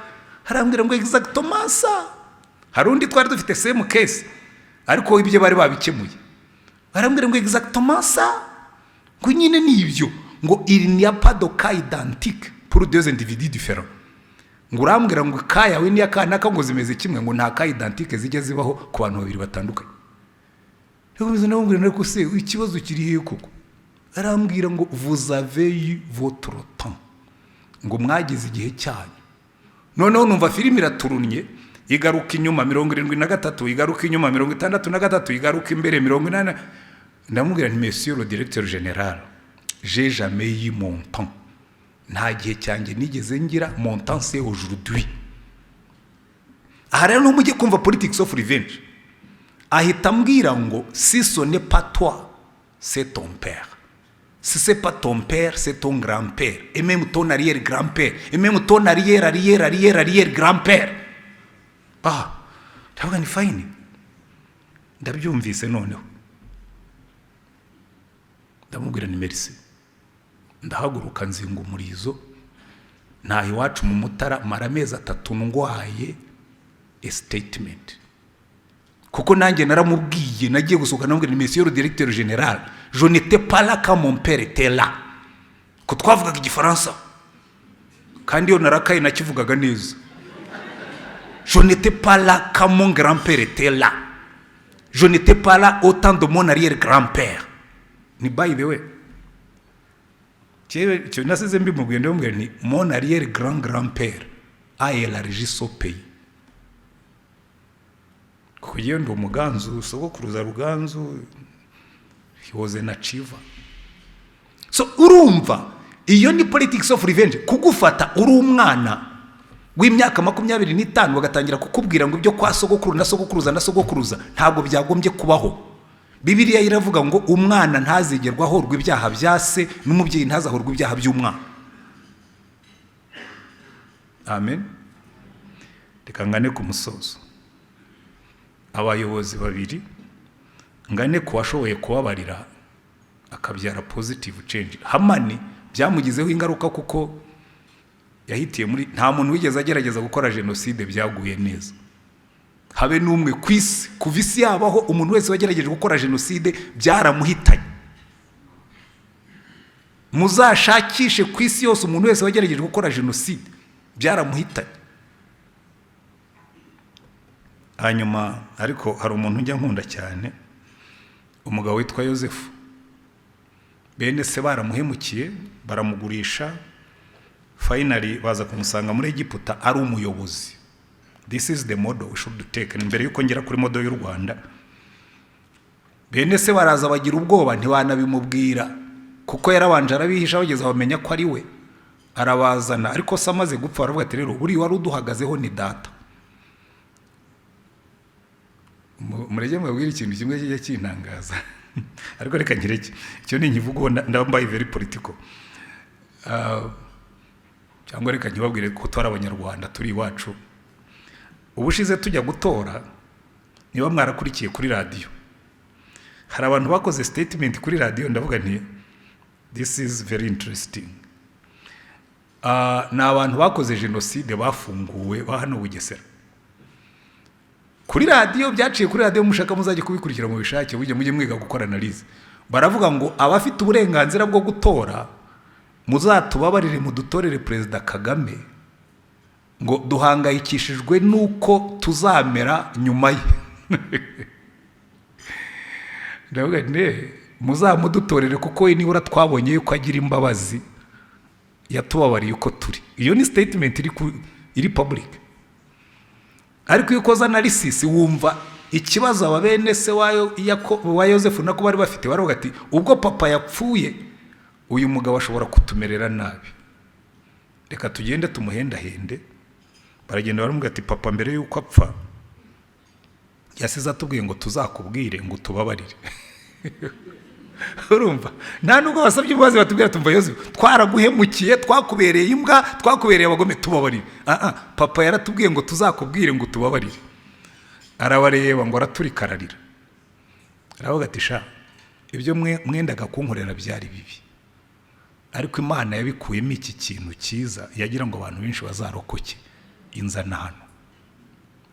arambwira ngo exactement ça. Harundi twari dufite same case ariko ibyo bari babikemuye. Arambwira ngo exactement ça, ngo nyine nibyo, ngo il n'y a pas de cas identique pour deux individus différents. Ngo urambwira ngo ka yawe ni akanaka ngo zimeze kimwe, ngo nta ka identique zijya zibaho ku bantu babiri batandukanye. Rero bizo nabwira nako se ikibazo kiri he koko? Arambwira ngo vous avez eu votre temps, ngo mwagize igihe cyanyu. Noneho numva filime iraturunye, igaruka inyuma 73, igaruka inyuma 63, igaruka imbere 80. Ndamubwira nti monsieur le directeur général, j'ai jamais eu mon temps. Nta gihe cyanjye nigeze ngira, mon temps c'est aujourd'hui. Aha rero mujye kumva politics of revenge. Ahita ambwira ngo si ce n'est pas toi, c'est ton père. Si c'est pas ton père, c'est ton grand-père. Et même ton arrière-grand-père. Et même ton arrière-grand-père. Ah, ndavuga ni fine. Ndabyumvise noneho. Ndamubwira ni merci. Ndahaguruka nzinga umurizo. Ntahi wacu mu Mutara mara amezi 3 ndwaye a statement. Kuko nanjye naramubwiye, nagiye gusohoka namubwira ni monsieur le directeur général, je n'étais pas là quand mon père était là. Ko twavugaga igifaransa kandi yo narakaye nakivugaga neza. Je n'étais pas là quand mon grand-père était là. Je n'étais pas là au temps de mon arrière-grand-père. Ni by the way, cyo nasize mbimubwiye ndamubwira ni mon arrière-grand-grand-père a élargi son pays. Kugiye ndo umuganzu sogokuruza ruganzu, he was an achiever. So urumva iyo ni politics of revenge, kugufata uri umwana w'imyaka 25 bagatangira kukubwira ngo ibyo kwa sogokuru na sogokuruza ntabwo byagombye kubaho. Bibiliya iravuga ngo umwana ntazigerwaho rw'ibyaha byase, n'umubyeyi ntazahorwa ibyaha by'umwana. Amen. Reka ngane ku musozo. Abayobozi babiri ngane ko washoboye kubabarira akabyara positive change. Hamani byamugizeho ingaruka kuko yahitiye muri, nta muntu wigeze agerageza gukora genocide byaguye neza. Habe n'umwe kwisi kuvisi yabaho umuntu wese wagerageje gukora genocide byaramuhitanye. Muzashakishe kwisi yose umuntu wese wagerageje gukora genocide byaramuhitanye. Hanyuma ariko hari umuntu njya nkunda cyane, umugabo witwa Yosefu. Bene se baramuhemukiye, baramugurisha, finally baza kumusanga muri Egiputa ari umuyobozi. This is the model we should take. Mbere yuko ngera kuri model y'u Rwanda, bene se baraza bagira ubwoba ntibanabimubwira kuko yarabanje arabihisha bageze bamenya ko ari we. Arabazana ariko se amaze gupfa baravuga ati rero buri wari uduhagazeho ni data. Murege mwabwira ikintu kimwe kijya kintangaza ariko reka ngireke icyo ni nkivugo ndambaye very political. cyangwa reka ntibabwire ko tora abanyarwanda turi iwacu. Ubushize tujya gutora, niba mwarakurikiye kuri radiyo, hari abantu bakoze statement kuri radiyo, ndavuga nti this is very interesting. Ni abantu bakoze jenoside bafunguwe ba hano Bugesera. Kuri radiyo, byaciye kuri radiyo, mushaka muzajye kubikurikira mu bishake, mujye mwiga gukora analyse. Baravuga ngo abafite uburenganzira bwo gutora muzatubabarire mudutorere Perezida Kagame, ngo duhangayikishijwe nuko tuzamera nyuma ye. Ndavuga nti muzamudutorere kuko we nibura twabonye yuko agira imbabazi, yatubabariye uko turi. Iyo ni statement iri public. Ariko iyo ukoze analysis wumva ikibazo ababene se wa Yosefu nako bari bafite. Baravuga ati ubwo papa yapfuye, uyu mugabo ashobora kutumerera nabi, reka tugende tumuhendahende. Baragenda baramubwira ati papa mbere yuko apfa yasize atubwiye ngo tuzakubwire ngo tubabarire. Urumva, nta nubwo basabye imbabazi, batubwira tumva Yosefu twaraguhemukiye, twakubereye imbwa, twakubereye abagome, tubabarire. Papa yaratubwiye ngo tuzakubwire ngo tubabarire. Arabareba ngo araturikararira, aravuga ati sha ibyo mwendaga kunkorera byari bibi, ariko Imana yabikuyemo iki kintu cyiza, yagira ngo abantu benshi bazarokoke inzana hano.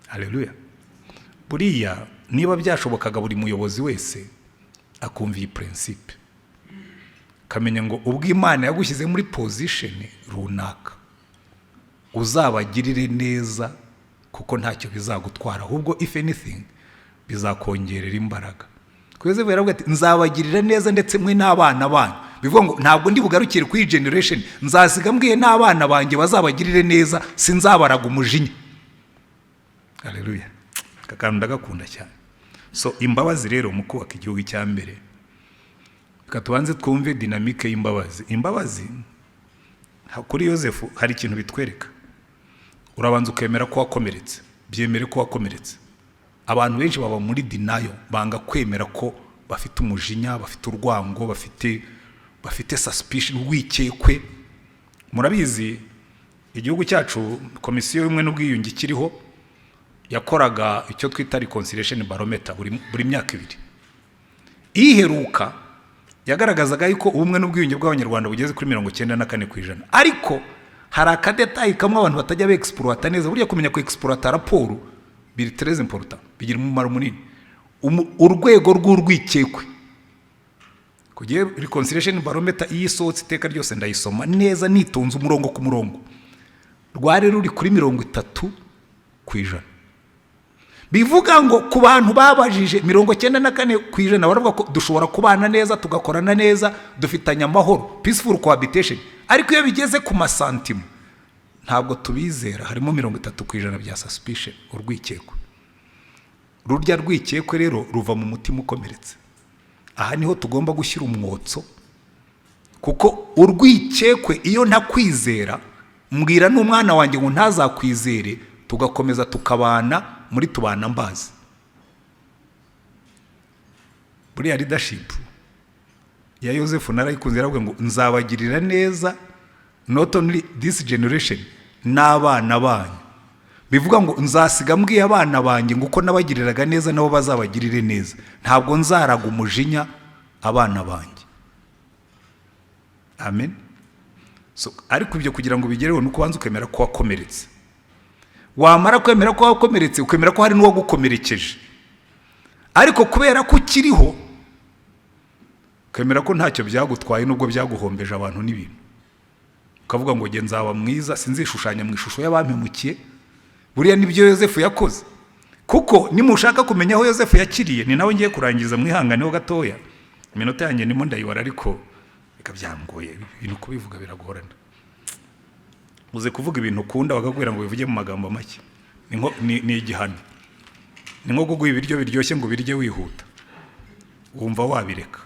Haleluya. Buriya niba byashobokaga buri muyobozi wese akumva iyi principe, kamenya ngo ubwo Imana yagushyize muri position runaka, uzabagirire neza kuko ntacyo bizagutwara, ahubwo if anything bizakongerera imbaraga. Kwezi baravuga ati nzabagirira neza ndetse mwe n'abana banyu. Bivuga ngo ntabwo ndi bugarukire kuri generation, nzasiga mbwiye n'abana banjye bazabagirire neza, sinzabaraga umujinya. Haleluya. Kakanda ndagakunda cyane. So imbabazi rero mu kubaka igihugu cyambere, katubanze twumve dynamique y'imbabazi. Imbabazi kuri Yosefu hari ikintu bitwereka. Urabanza ukemera ko wakomeretse, byemere ko wakomeretse. Abantu benshi baba muri denial, banga kwemera ko bafite umujinya, bafite urwango, bafite suspicion, wikekwe. Murabizi igihugu cyacu komisiyo y'umwe n'ubwiyunge kiriho yakoraga icyo twita reconciliation barometer buri myaka 2. Iheruka yagaragazaga yuko ubumwe n'ubwiyunge bw'abanyarwanda bugeze kuri 94%. Ariko hari akadetayi kamwe abantu batajya be-exploiter neza. Burya kumenya ko exploiter raporo biri très important, bigira umumaro munini. Urwego rw'urwikekwe kugiye reconciliation barometer iyisohotse iteka ryose ndayisoma neza nitonze umurongo ku murongo, rwari ruri kuri 30%. Bivuga ngo ku bantu babajije 94% baravuga ko dushobora kubana neza, tugakorana neza, dufitanya amahoro, peaceful cohabitation. Ariko iyo bigeze ku masantimo ntabwo tubizera, harimo 30% bya suspicion, urwikekwe. Rurya rwikekwe rero ruva mu mutima ukomeretse. Aha niho tugomba gushyira umwotso, kuko urwikekwe iyo ntakwizera, mbwira n'umwana wanjye ngo ntazakwizere, tugakomeza tukabana muri tubana mbazi. Buriya leadership ya Yosefu narayikunze, aravuga ngo nzabagirira neza, not only this generation, n'abana banyu. Bivuga ngo nzasiga mbwiye abana banjye ngo uko nabagiriraga neza nabo bazabagirire neza, ntabwo nzaraga umujinya abana banjye. Amen. So ariko ibyo kugira ngo bigereho nuko banza ukemera ko wakomeretse. Wamara kwemera ko wakomeretse, ukemera ko hari n'uwagukomerekeje. Ariko kubera ko ukiriho, ukemera ko ntacyo byagutwaye nubwo byaguhombeje abantu n'ibintu. Ukavuga ngo nge nzaba mwiza, sinzishushanya mu ishusho y'abampemukiye. Buriya nibyo Yosefu yakoze. Kuko nimushaka kumenya aho Yosefu yakiriye, ni nawe ngiye kurangiza mwihanganeho gatoya. Iminota yanjye ndimo ndayibara, ariko bikabyangoye ibintu kubivuga biragorana. Uze kuvuga ibintu ukunda bakakubwira ngo bivuge mu magambo make, ni igihano. Ni nko kuguha ibiryo biryoshye ngo birye wihuta, wumva wabireka.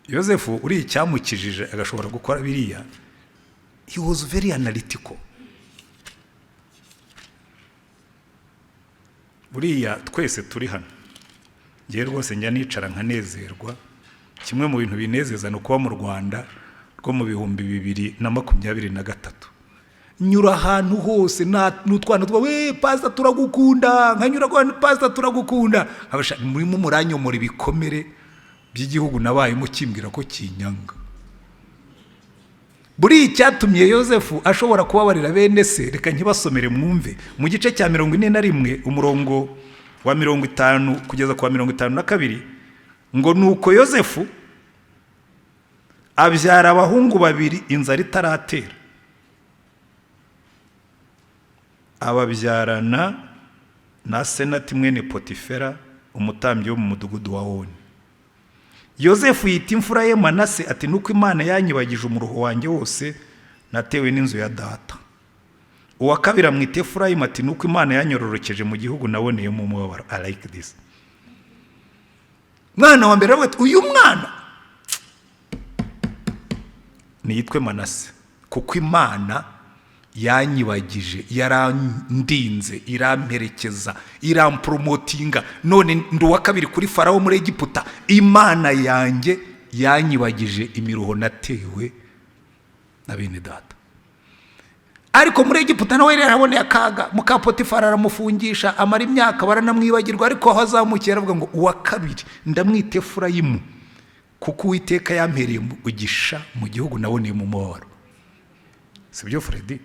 Yosefu uri icyamukijije agashobora gukora biriya, he was very analytical. Buriya twese turi hano, ngiye rwose njya nicara nkanezerwa. Kimwe mu bintu binezeza no kuba mu Rwanda rwo mu 2023 nyura ahantu hose n'utwana we pastor turagukunda nkanyura kwa pastor turagukunda murimo muranyomora ibikomere by'igihugu nabayemo kimbwira ko kinyanga. Buri cyatumye Yosefu ashobora kubabarira bene se, reka nkibasomere mwumve mu gice cya 41 umurongo wa 50 kugeza kwa 52 ngo nuko Yosefu abyara abahungu babiri inzara itaratera, ababyarana na Senati mwene Potifera umutambyi wo mu mudugudu wa Oni. Yosefu yita imfura ye Manase ati nuko Imana yanyibagije umuruho wanjye wose natewe n'inzu ya data. Uwa kabiri amwita Efurayimu ati nuko Imana yanyororokeje mu gihugu naboneyemo umubabaro. I like this. Mwana wa mbere ati uyu mwana niyitwe Manase kuko Imana yanyibagije, yarandinze, iramperekeza, irampromotinga, none nduwa kabiri kuri Farawo muri Egiputa. Imana yanjye yanyibagije imiruho natewe na bene data. Ariko muri Egiputa nawe yaraboneye akaga, muka Potifara aramufungisha amara imyaka baranamwibagirwa, ariko aho azamukira avuga ngo uwa kabiri ndamwite Efurayimu kuko Uwiteka yampereye ugisha mu gihugu naboneye mu mubabaro. Sibyo Freddy?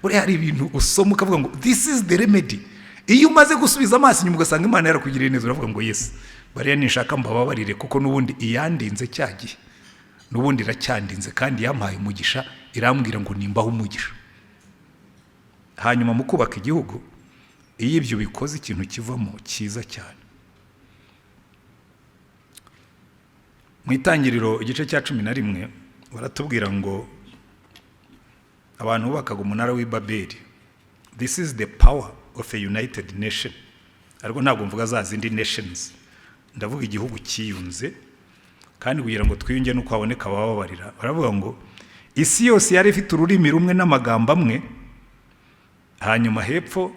Buri hari ibintu usoma ukavuga ngo this is the remedy. Iyo umaze gusubiza amaso inyuma ugasanga Imana yarakugiriye neza uravuga ngo yes, bariya nishaka mbababarire kuko nubundi iyandinze cyagiye, nubundi iracyandinze kandi yampaye umugisha, irambwira ngo nimbaho umugisha. Hanyuma mu kubaka igihugu iyo ibyo bikoze ikintu kivamo cyiza cyane. Mu itangiriro igice cya 11 baratubwira ngo abantu bubakaga umunara w'Ibabeli. This is the power of a united nation. Ariko ntabwo mvuga za zindi nations, ndavuga igihugu kiyunze kandi kugira ngo twiyunge nuko haboneka abababarira. Baravuga ngo isi yose yari ifite ururimi rumwe n'amagambo amwe. Hanyuma hepfo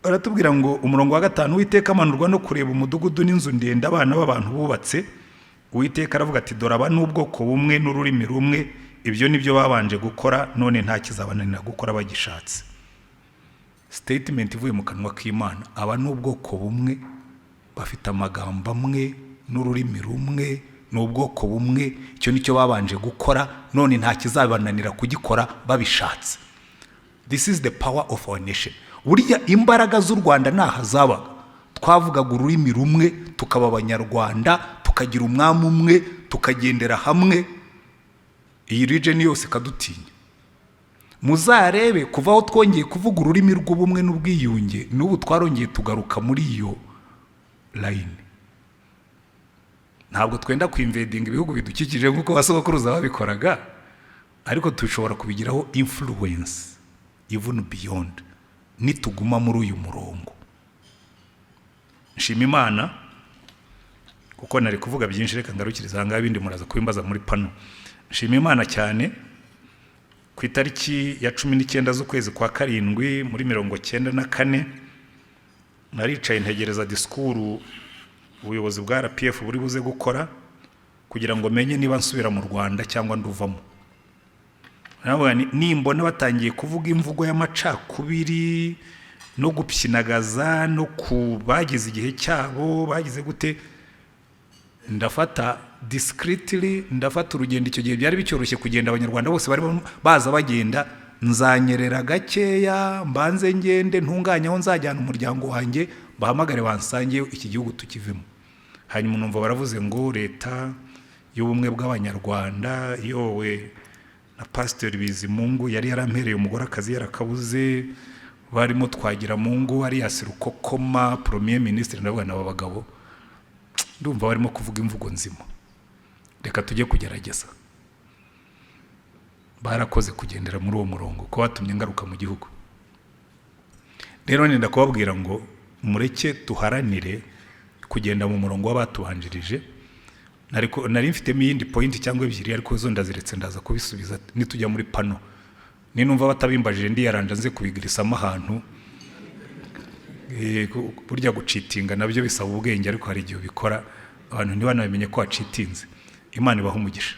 baratubwira ngo umurongo wa 5 Uwiteka amanurwa no kureba umudugudu n'inzu ndende abana b'abantu bubatse. Uwiteka aravuga ati dore aba n'ubwoko bumwe n'ururimi rumwe, ibyo nibyo babanje gukora, none nta kizabananira gukora bagishatse. Statement ivuye mu kanwa k'Imana, aba n'ubwoko bumwe bafite amagambo amwe n'ururimi rumwe n'ubwoko bumwe, icyo nicyo babanje gukora, none nta kizabananira kugikora babishatse. This is the power of our nation. Buriya imbaraga z'u Rwanda nahazabaga twavugaga ururimi rumwe, tukaba abanyarwanda, tukagira umwami umwe, tukagendera hamwe, iyi region yose kadutinya. Muzarebe kuva aho twongeye kuvuga ururimi rw'ubumwe n'ubwiyunge, n'ubu twarongeye tugaruka muri iyo line. Ntabwo twenda kwinvading ibihugu bidukikije nk'uko basogokuruza babikoraga, ariko tushobora kubigiraho influence even beyond nituguma muri uyu murongo. Nshima Imana kuko nari kuvuga byinshi, reka ngarukiriza hanga ibindi muraza kubimbaza muri pano. Nshima Imana cyane ku itariki ya 19 z'ukwezi kwa 7 muri 1994 naricaye ntegereza diskuru ubuyobozi bwa RPF buri buze gukora kugira ngo menye niba nsubira mu Rwanda cyangwa nduvamo. Nabwo nimbona batangiye kuvuga imvugo y'amacakubiri no gupyinagaza no kubagize igihe cyabo bagize gute, ndafata discreetly, ndafata urugendo. Icyo gihe byari bicyoroshye kugenda, abanyarwanda bose bari baza bagenda, nzanyerera gakeya mbanze ngende ntunganya aho nzajyana umuryango wanjye, bahamagare bansange iki gihugu tukivemo. Hanyuma numva baravuze ngo leta y'ubumwe bw'abanyarwanda yowe na Pastor Bizimungu yari yarampereye umugore akazi yarakabuze, barimo twagira Mungu ari yasirukokoma premier ministre n'abana b'abagabo, ndumva barimo kuvuga imvugo nzima, reka tujye kugerageza. Barakoze kugendera muri uwo murongo ko batumye ngaruka mu gihugu. Rero nenda kubabwira ngo mureke tuharanire kugenda mu murongo w'abatubanjirije. Nari mfitemo iyindi point cyangwa ebyiri, ariko zo ndaziretse ndaza kubisubiza nitujya muri pano. Ninumva batabimbajije ndi yaranja nze kubigirisamo ahantu. Burya gucitinga nabyo bisaba ubwenge, ariko hari igihe bikora abantu ntibanamenye ko wacitinze. Imana ibaha umugisha.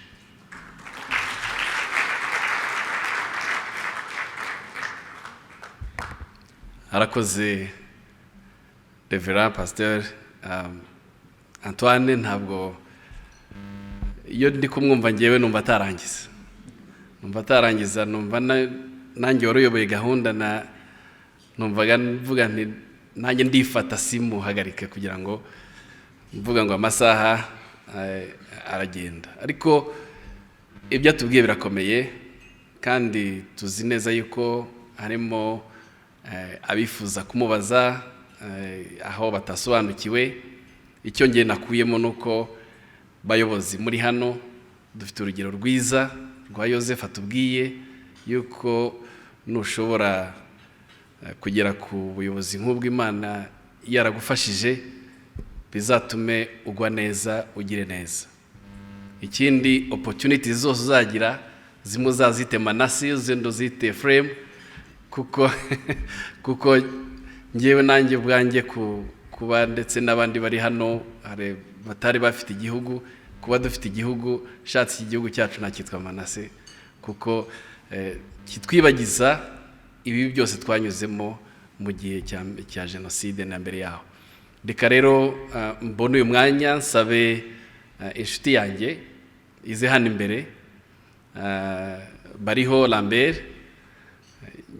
Arakoze Reverend Pasteur Antoine. Ntabwo iyo ndi kumwumva ngewe numva atarangiza numva nanjye waruyoboye gahunda numvaga mvuga nti nanjye ndifata simuhagarike kugira ngo mvuga ngo amasaha aragenda, ariko ibyo atubwiye birakomeye kandi tuzi neza yuko harimo abifuza kumubaza aho batasobanukiwe. Icyo ngiye nakuyemo nuko bayobozi muri hano dufite urugero rwiza rwa Yozefu atubwiye yuko nushobora kugera ku buyobozi nk'ubw'Imana yaragufashije bizatume ugwa neza, ugire neza. Ikindi opportunities zose uzagira zimwe uzazite manasi, izindi uzite frame, kuko ngewe nanjye bwanjye kuba ndetse n'abandi bari hano batari bafite igihugu, kuba dufite igihugu, shatse igihugu cyacu nakitwa manase, kuko kitwibagiza ibi byose twanyuzemo mu gihe cya jenoside na mbere yaho. Reka rero mbona uyu mwanya nsabe inshuti yanjye ize hano imbere, bariho Lambert,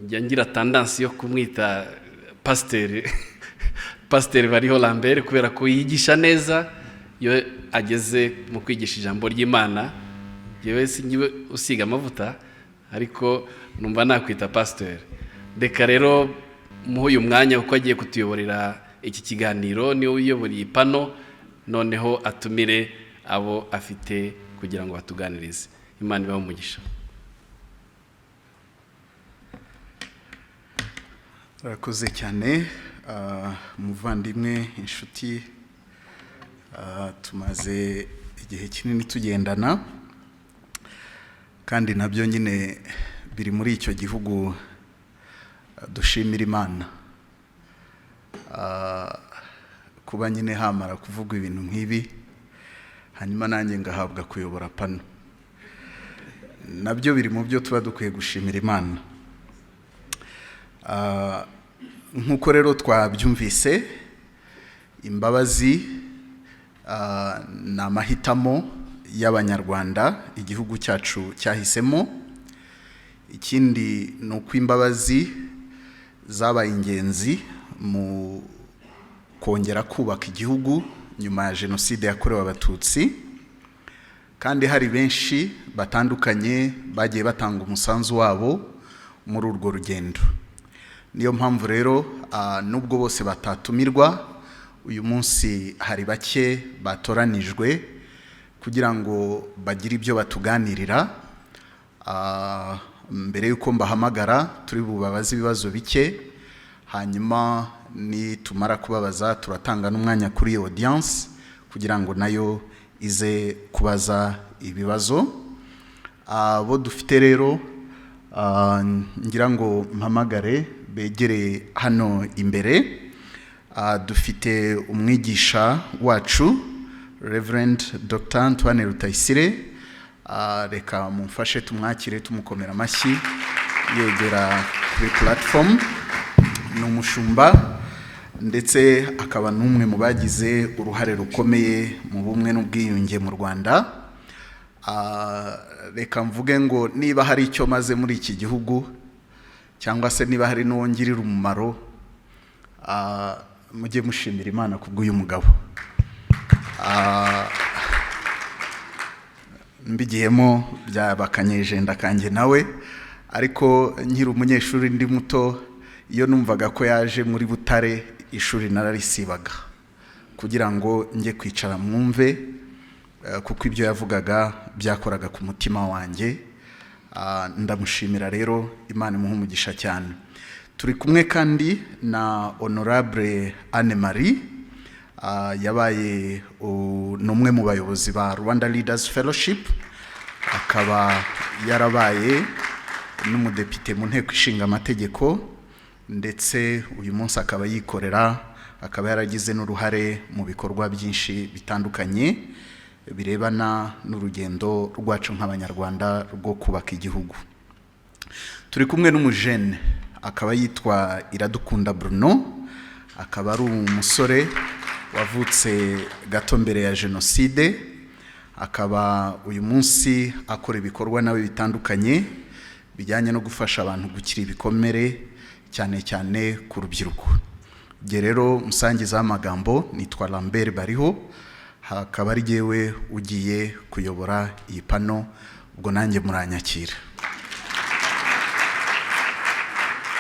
njya ngira tendansi yo kumwita pasiteri bariho Lambert kubera ko yigisha neza iyo ageze mu kwigisha ijambo ry'Imana. Yewe singiwe usiga amavuta, ariko numva nakwita pasiteri. Reka rero muhe uyu mwanya uko agiye kutuyoborera iki kiganiro, niwe uyoboriye pano, noneho atumire abo afite kugira ngo batuganirize. Imana ibahe umugisha. Arakoze cyane muvandimwe, inshuti, tumaze igihe kinini tugendana kandi nabyo nyine biri muri icyo gihugu dushimira Imana. Kuba nyine hamara kuvuga ibintu nk'ibi hanyuma nanjye ngahabwa kuyobora pano, nabyo biri mu byo tuba dukwiye gushimira Imana. Nk'uko rero twabyumvise, imbabazi ni amahitamo y'Abanyarwanda igihugu cyacu cyahisemo. Ikindi ni uko imbabazi zabaye ingenzi mu kongera kubaka igihugu nyuma ya jenoside yakorewe Abatutsi, kandi hari benshi batandukanye bagiye batanga umusanzu wabo muri urwo rugendo. Niyo mpamvu rero nubwo bose batatumirwa, uyu munsi hari bake batoranijwe kugira ngo bagire ibyo batuganirira. Mbere yuko mbahamagara turi bubabaze ibibazo bike, hanyuma nitumara kubabaza turatanga n'umwanya kuri iyo audience kugira ngo nayo ize kubaza ibibazo. Abo dufite rero ngira ngo mpamagare begere hano imbere. Dufite umwigisha wacu Reverend Dr. Antoine Rutayisire. Reka mumfashe tumwakire tumukomera amashyi yegera kuri platform. Ni umushumba ndetse akaba n'umwe mu bagize uruhare rukomeye mu bumwe n'ubwiyunge mu Rwanda. Reka mvuge ngo niba hari icyo maze muri iki gihugu cyangwa se niba hari n'uwongirira umumaro, mujye mushimira Imana kubw'uyu mugabo. Mbigiyemo byabakanyejenda kanjye nawe, ariko nkiri umunyeshuri ndi muto, iyo numvaga ko yaje muri Butare ishuri nararisibaga kugira ngo njye kwicara mwumve, kuko ibyo yavugaga byakoraga ku mutima wanjye. Ndamushimira rero, Imana imuhe umugisha cyane. Turi kumwe kandi na Honorable Anne Marie, yabaye n'umwe mu bayobozi ba Rwanda Leaders Fellowship, akaba yarabaye n'umudepite mu nteko ishinga amategeko, ndetse uyu munsi akaba yikorera akaba yaragize n'uruhare mu bikorwa byinshi bitandukanye birebana n'urugendo rwacu nk'abanyarwanda rwo kubaka igihugu. Turi kumwe n'umujene akaba yitwa Iradukunda Bruno, akaba ari umusore wavutse gato mbere ya jenoside, akaba uyu munsi akora ibikorwa nawe bitandukanye bijyanye no gufasha abantu gukira ibikomere cyane cyane ku rubyiruko. Nge rero musangiza amagambo nitwa Lambert Bariho, hakaba ari jyewe ugiye kuyobora iyi pano, ubwo nanjye muranyakira.